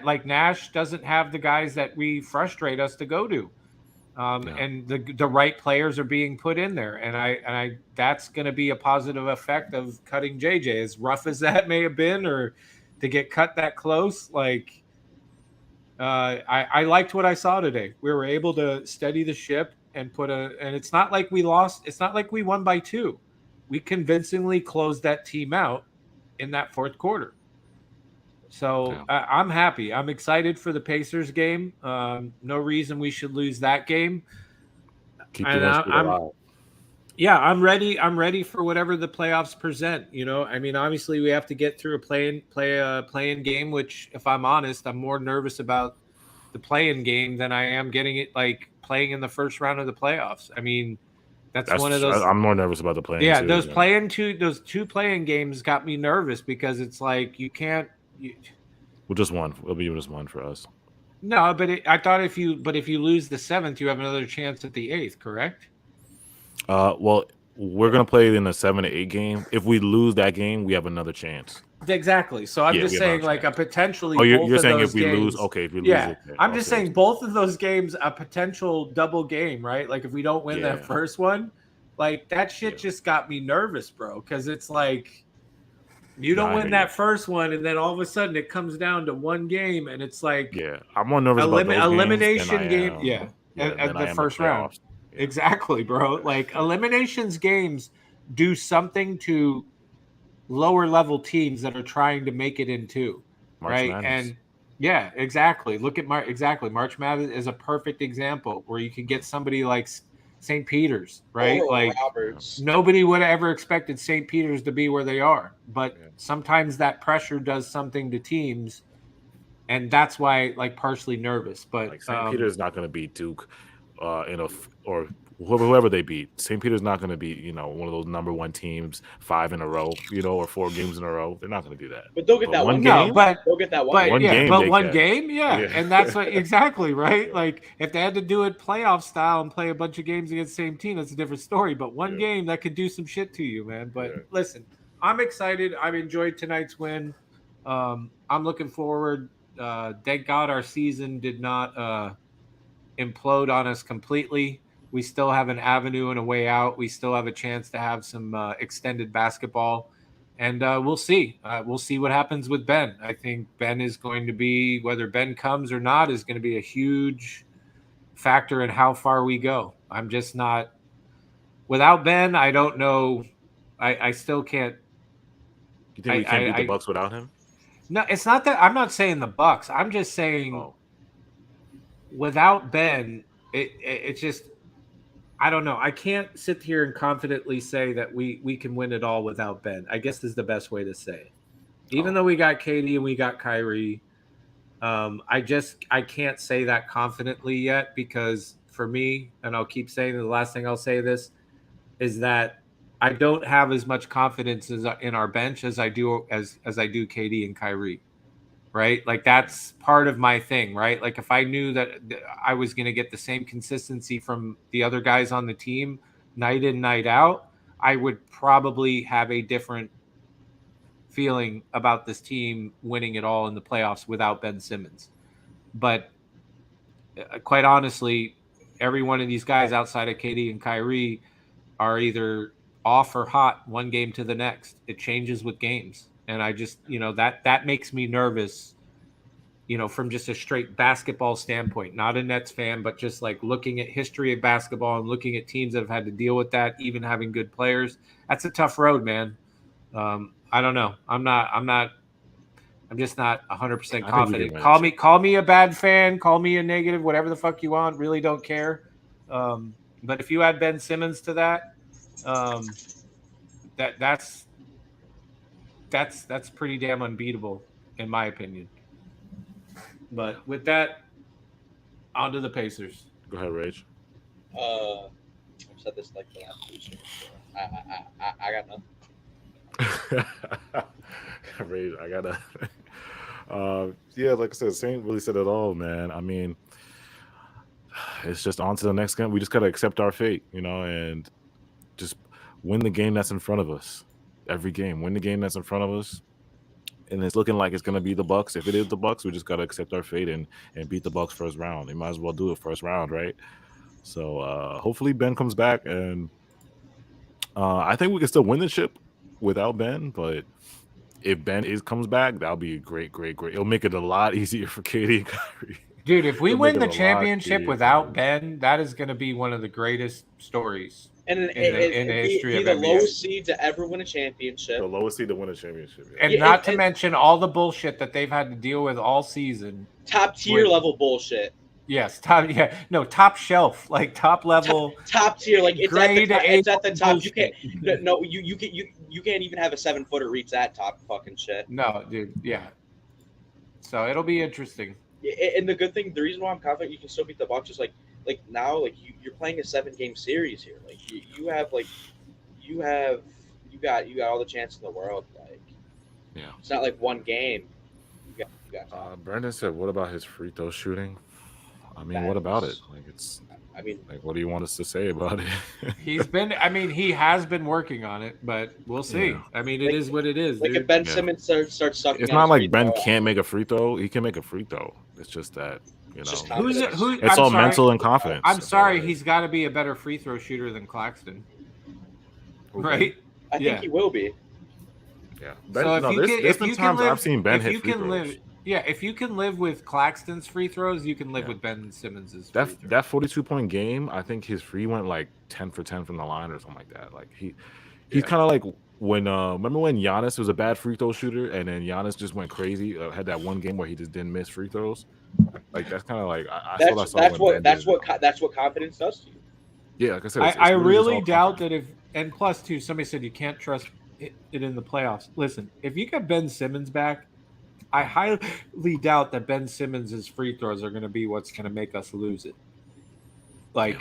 Speaker 4: like Nash doesn't have the guys that we frustrate us to go to. And the right players are being put in there, and I that's going to be a positive effect of cutting JJ, as rough as that may have been, or to get cut that close. Like I liked what I saw today. We were able to steady the ship and and it's not like we lost. It's not like we won by 2. We convincingly closed that team out in that fourth quarter. So I'm happy. I'm excited for the Pacers game. No reason we should lose that game. I'm ready. I'm ready for whatever the playoffs present. I mean, obviously we have to get through a play-in game, which, if I'm honest, I'm more nervous about the play-in game than I am getting it like playing in the first round of the playoffs. I mean, that's one of those. I'm
Speaker 3: more nervous about the play-in.
Speaker 4: Yeah, those two play-in games got me nervous because it's like you can't.
Speaker 3: We'll just one. It'll be just one for us.
Speaker 4: No, but I thought if you lose the 7th, you have another chance at the 8th, correct?
Speaker 3: Well, we're gonna play in a 7 to 8 game. If we lose that game, we have another chance.
Speaker 4: Exactly. So I'm just saying, like a potentially.
Speaker 3: Oh, you're saying if we
Speaker 4: games,
Speaker 3: lose? Okay, if we lose.
Speaker 4: Yeah,
Speaker 3: it,
Speaker 4: I'm just saying both of those games a potential double game, right? Like if we don't win that first one, like that shit just got me nervous, bro. Because it's like. You don't win that first one, and then all of a sudden it comes down to one game, and it's like
Speaker 3: I'm more nervous about those
Speaker 4: elimination game.
Speaker 3: At
Speaker 4: the first round. Yeah. Exactly, bro. Like eliminations games do something to lower level teams that are trying to make it in too, right? Yeah, exactly. Look at March Madness is a perfect example where you can get somebody like St. Peter's, right?
Speaker 5: Oral
Speaker 4: Like
Speaker 5: Roberts.
Speaker 4: nobody would have ever expected St. Peter's to be where they are, but sometimes that pressure does something to teams, and that's why like partially nervous. But
Speaker 3: like St. Peter's not going to beat Duke, or whoever they beat. St. Peter's not going to beat one of those number one teams 5 in a row, or 4 games in a row. They're not going to do that.
Speaker 5: But they'll get that one
Speaker 3: game.
Speaker 4: No,
Speaker 5: they'll get that one.
Speaker 3: One game.
Speaker 4: But
Speaker 3: they
Speaker 4: one
Speaker 3: can.
Speaker 4: game, and that's what, exactly right. Like if they had to do it playoff style and play a bunch of games against the same team, that's a different story. But one game that could do some shit to you, man. But listen, I'm excited. I've enjoyed tonight's win. I'm looking forward. Thank God our season did not implode on us completely. We still have an avenue and a way out. We still have a chance to have some extended basketball. And we'll see. We'll see what happens with Ben. I think Ben is going to be, whether Ben comes or not, is going to be a huge factor in how far we go. I'm just not – without Ben, I don't know. I still can't –
Speaker 3: You think we can't beat the Bucks without him?
Speaker 4: No, it's not that – I'm not saying the Bucks. I'm just saying without Ben, it's just – I don't know. I can't sit here and confidently say that we can win it all without Ben. I guess is the best way to say it. Even though we got KD and we got Kyrie, I can't say that confidently yet because for me, and I'll keep saying it, the last thing I'll say this is that I don't have as much confidence in our bench as I do KD and Kyrie. Right? Like that's part of my thing, right? Like if I knew that I was going to get the same consistency from the other guys on the team night in, night out, I would probably have a different feeling about this team winning it all in the playoffs without Ben Simmons. But quite honestly, every one of these guys outside of KD and Kyrie are either off or hot one game to the next. It changes with games. And I just, that makes me nervous, from just a straight basketball standpoint, not a Nets fan, but just like looking at history of basketball and looking at teams that have had to deal with that, even having good players. That's a tough road, man. I don't know. I'm just not 100% confident. Call me a bad fan, call me a negative, whatever the fuck you want. Really don't care. But if you add Ben Simmons to that, that's pretty damn unbeatable, in my opinion. But with that, on to the Pacers.
Speaker 3: Go ahead, Rage.
Speaker 5: I've said this like the last 2 years. I got nothing.
Speaker 3: Rage, I got nothing. Yeah, like I said, Saint really said it all, man. I mean, it's just on to the next game. We just got to accept our fate, and just win the game that's in front of us. Every game, win the game that's in front of us, and it's looking like it's going to be the Bucks. If it is the Bucks, we just got to accept our fate and beat the Bucks first round. They might as well do it first round, right? So hopefully Ben comes back, and I think we can still win the ship without Ben. But if Ben comes back, that'll be great. It'll make it a lot easier for KD and Kyrie.
Speaker 4: Dude, if we win the championship without Ben, that is going to be one of the greatest stories. And in the history of
Speaker 5: the
Speaker 4: NBA.
Speaker 5: lowest seed to ever win a championship.
Speaker 3: The lowest seed to win a championship. Yeah.
Speaker 4: And not to mention all the bullshit that they've had to deal with all season.
Speaker 5: Top tier level bullshit.
Speaker 4: Yes, top shelf, like top level.
Speaker 5: Top tier, like it's at the top.
Speaker 4: Bullshit.
Speaker 5: You can't even have a 7-footer reach that top fucking shit.
Speaker 4: No, dude, yeah. So it'll be interesting.
Speaker 5: And the reason why I'm confident you can still beat the Bucks is like now, like you're playing a 7-game series here. Like you got all the chance in the world. Like, it's not like one game. You got
Speaker 3: Brandon said, "What about his free throw shooting?" I mean, what about it? Like, what do you want us to say about it?
Speaker 4: He has been working on it, but we'll see. Yeah. I mean, it is what it is.
Speaker 5: Like
Speaker 4: dude.
Speaker 5: if Ben Simmons starts sucking.
Speaker 3: It's not like Ben can't make a free throw. He can make a free throw. It's just that, it's all mental and confidence.
Speaker 4: I'm sorry, he's got to be a better free throw shooter than Claxton. Okay. Right?
Speaker 5: I think he will be.
Speaker 3: Yeah. There's been times I've seen Ben hit free throws.
Speaker 4: If you can live with Claxton's free throws, you can live with Ben Simmons's free throws.
Speaker 3: That 42-point game, I think his free went like 10 for 10 from the line or something like that. Like he's kind of like when remember when Giannis was a bad free throw shooter, and then Giannis just went crazy, had that one game where he just didn't miss free throws. Like that's kind of like that's what I saw.
Speaker 5: That's what confidence does to you.
Speaker 3: Yeah, like I said,
Speaker 4: I really doubt that if and plus too, somebody said you can't trust it in the playoffs. Listen, if you get Ben Simmons back, I highly doubt that Ben Simmons' free throws are going to be what's going to make us lose it. Like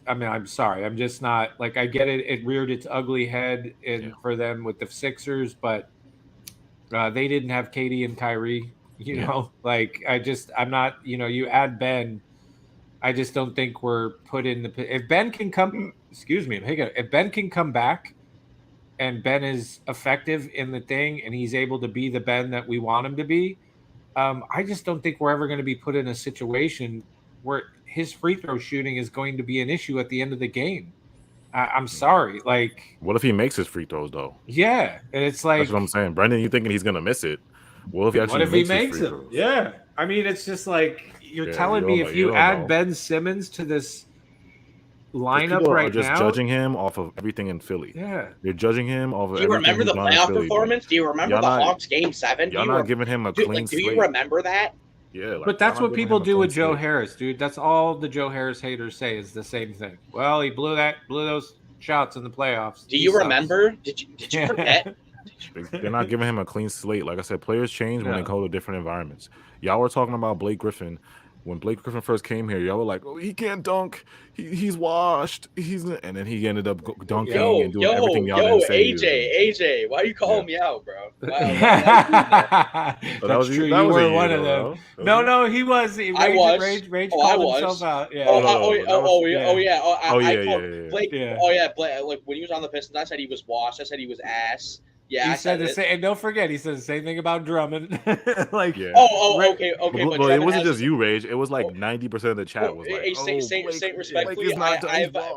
Speaker 4: I'm sorry. I'm just not like I get it. It reared its ugly head for them with the Sixers, but they didn't have Katie and Kyrie, you know, like I'm not, you add Ben. I just don't think we're put in if Ben can come, if Ben can come back and Ben is effective in the thing and he's able to be the Ben that we want him to be, I just don't think we're ever going to be put in a situation where his free throw shooting is going to be an issue at the end of the game. I'm sorry. Like,
Speaker 3: what if he makes his free throws though?
Speaker 4: Yeah. And it's like,
Speaker 3: that's what I'm saying. Brendan, you thinking he's going to miss it. What if he actually makes it?
Speaker 4: Yeah. I mean, it's just like, you're telling me if you add Ben Simmons to this lineup right now,
Speaker 3: just judging him off of everything in Philly.
Speaker 4: Yeah,
Speaker 3: you're judging him off of.
Speaker 5: Do you remember the playoff performance? Do you remember the Hawks game 7?
Speaker 3: You're not giving him a clean slate.
Speaker 5: Do you remember that?
Speaker 3: Yeah,
Speaker 4: but that's what people do with Joe Harris, dude. That's all the Joe Harris haters say is the same thing. Well, he blew those shots in the playoffs.
Speaker 5: Do you remember? Did you forget?
Speaker 3: They're not giving him a clean slate. Like I said, players change when they go to different environments. Y'all were talking about Blake Griffin. When Blake Griffin first came here, y'all were like, "Oh, he can't dunk. He's washed. And then he ended up dunking and doing everything y'all didn't say."
Speaker 5: AJ, why are you calling me out, bro?
Speaker 4: That's true. You were one of them. No, he was.
Speaker 5: I was.
Speaker 4: Rage called himself out. Yeah.
Speaker 5: Blake. Oh yeah, Blake. Like when he was on the Pistons, I said he was washed. I said he was ass. Yeah,
Speaker 4: he said the same, and don't forget, he said the same thing about Drummond. Okay.
Speaker 5: But
Speaker 3: it wasn't just you, Rage. It was like 90% of the chat was like,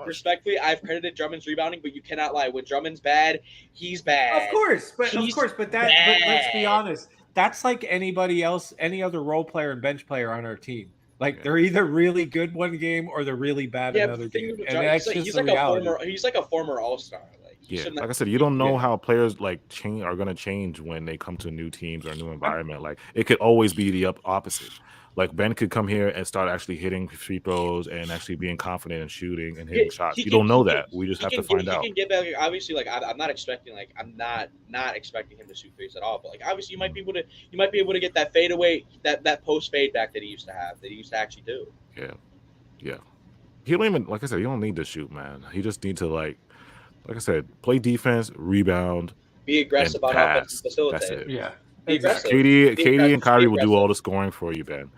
Speaker 5: respectfully, I've credited Drummond's rebounding, but you cannot lie. When Drummond's bad, he's bad.
Speaker 4: Of course, but let's be honest. That's like anybody else, any other role player and bench player on our team. Like they're either really good one game or they're really bad another game. And that's just the reality.
Speaker 5: He's like a former All-Star.
Speaker 3: Like I said, you don't know how players are going to change when they come to new teams or a new environment. Like it could always be the opposite. Like Ben could come here and start actually hitting free throws and actually being confident in shooting and hitting shots. You don't know that. We just have to find out.
Speaker 5: He can get back. Obviously, like I'm not expecting I'm not expecting him to shoot threes at all. But like obviously, you might be able to get that fadeaway, that post fade back that he used to have, that he used to actually do.
Speaker 3: Yeah. He don't even, like I said, he don't need to shoot, man. He just needs to like I said, play defense, rebound,
Speaker 5: be aggressive on offense, facilitate.
Speaker 3: That's it.
Speaker 4: Yeah,
Speaker 3: exactly. KD and Kyrie will do all the scoring for you, Ben.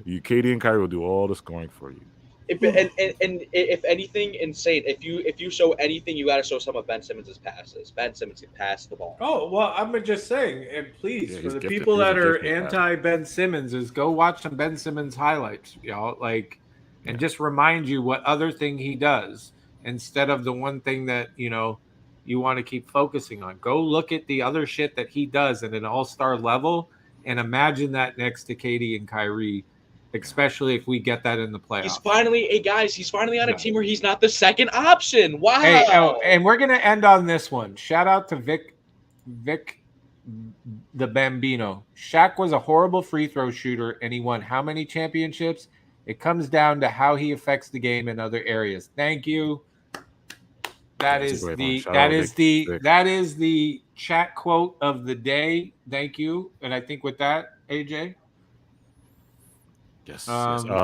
Speaker 3: KD and Kyrie will do all the scoring for you.
Speaker 5: If anything, insane. If you show anything, you got to show some of Ben Simmons' passes. Ben Simmons can pass the ball.
Speaker 4: Oh well, I'm just saying, and please, for the people that are anti Ben Simmons, is go watch some Ben Simmons highlights, y'all. Like, and just remind you what other thing he does. Instead of the one thing that, you want to keep focusing on. Go look at the other shit that he does at an all-star level and imagine that next to Katie and Kyrie, especially if we get that in the playoffs.
Speaker 5: He's finally on a team where he's not the second option. Wow.
Speaker 4: Hey, and we're going to end on this one. Shout out to Vic the Bambino. Shaq was a horrible free throw shooter, and he won how many championships? It comes down to how he affects the game in other areas. Thank you. That is the chat quote of the day. Thank you. And I think with that, AJ.
Speaker 3: Yes.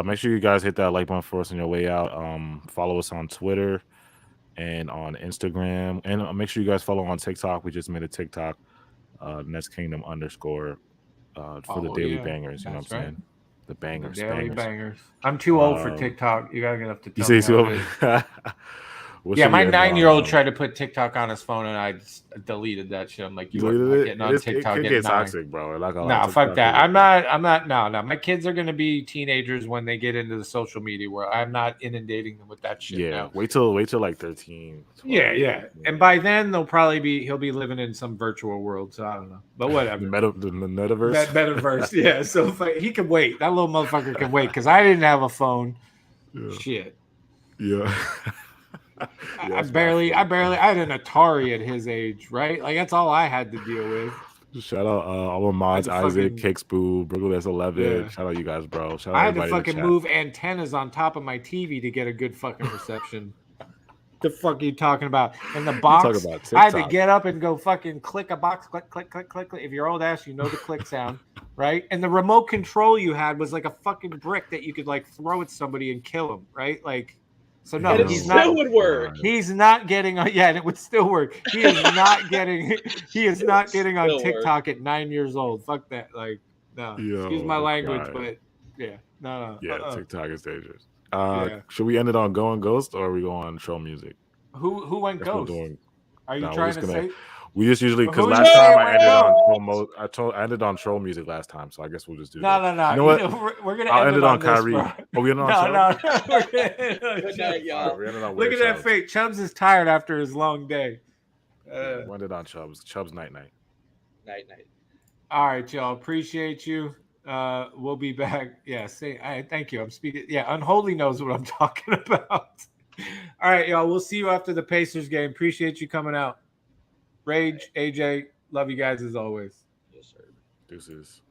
Speaker 3: Make sure you guys hit that like button for us on your way out. Follow us on Twitter and on Instagram. And make sure you guys follow on TikTok. We just made a TikTok, Nets Kingdom _ for the daily bangers. You know what I'm saying? The bangers.
Speaker 4: Daily bangers. I'm too old for TikTok. You gotta get up to tell
Speaker 3: me.
Speaker 4: My 9-year-old tried to put TikTok on his phone, and I just deleted that shit. I'm like, you are getting on TikTok.
Speaker 3: It gets toxic, bro.
Speaker 4: No, fuck that. I'm not. No. My kids are gonna be teenagers when they get into the social media world. I'm not inundating them with that shit.
Speaker 3: Yeah,
Speaker 4: now.
Speaker 3: wait till like 13. 12,
Speaker 4: yeah. And by then he'll be living in some virtual world. So I don't know, but whatever.
Speaker 3: The metaverse.
Speaker 4: Metaverse. Yeah. So he can wait. That little motherfucker can wait because I didn't have a phone.
Speaker 3: Yeah.
Speaker 4: Shit.
Speaker 3: Yeah.
Speaker 4: I had an Atari at his age, right? Like that's all I had to deal with.
Speaker 3: Shout out all my mods, Isaac, Cakes Boo, Brooklyn S11.
Speaker 4: Yeah.
Speaker 3: Shout out you guys, bro. Shout out
Speaker 4: I had to
Speaker 3: everybody in the
Speaker 4: fucking
Speaker 3: chat.
Speaker 4: move antennas on top of my TV to get a good fucking reception. The fuck are you talking about? And the box, I had to get up and go fucking click a box, click, click, click, click, click. If you're old ass, you know the click sound, right? And the remote control you had was like a fucking brick that you could like throw at somebody and kill them, right? Like, so no,
Speaker 5: and
Speaker 4: he's
Speaker 5: it
Speaker 4: not.
Speaker 5: still would work.
Speaker 4: He's not getting on. Yeah, and it would still work. He is not getting. He is not getting on TikTok at 9 years old. Fuck that. Like, no. Excuse my language, but yeah, no.
Speaker 3: Yeah, TikTok is dangerous. Should we end it on Going Ghost or are we going on troll music?
Speaker 4: Who went Ghost? Are you trying to say?
Speaker 3: We just usually because last time I ended on troll mode. I ended on troll music last time, so I guess we'll just do that.
Speaker 4: No.
Speaker 3: You know what?
Speaker 4: We're gonna.
Speaker 3: I'll end it on
Speaker 4: this,
Speaker 3: Kyrie.
Speaker 4: bro.
Speaker 3: Oh, we ended on
Speaker 4: No.
Speaker 5: Good night, y'all.
Speaker 4: Look at that fate. Chubs is tired after his long day.
Speaker 3: We ended on Chubs. Chubs night.
Speaker 5: Night.
Speaker 4: All right, y'all. Appreciate you. We'll be back. Yeah, thank you. I'm speaking. Yeah, Unholy knows what I'm talking about. All right, y'all. We'll see you after the Pacers game. Appreciate you coming out. Rage, AJ, love you guys as always.
Speaker 5: Yes, sir.
Speaker 3: Deuces.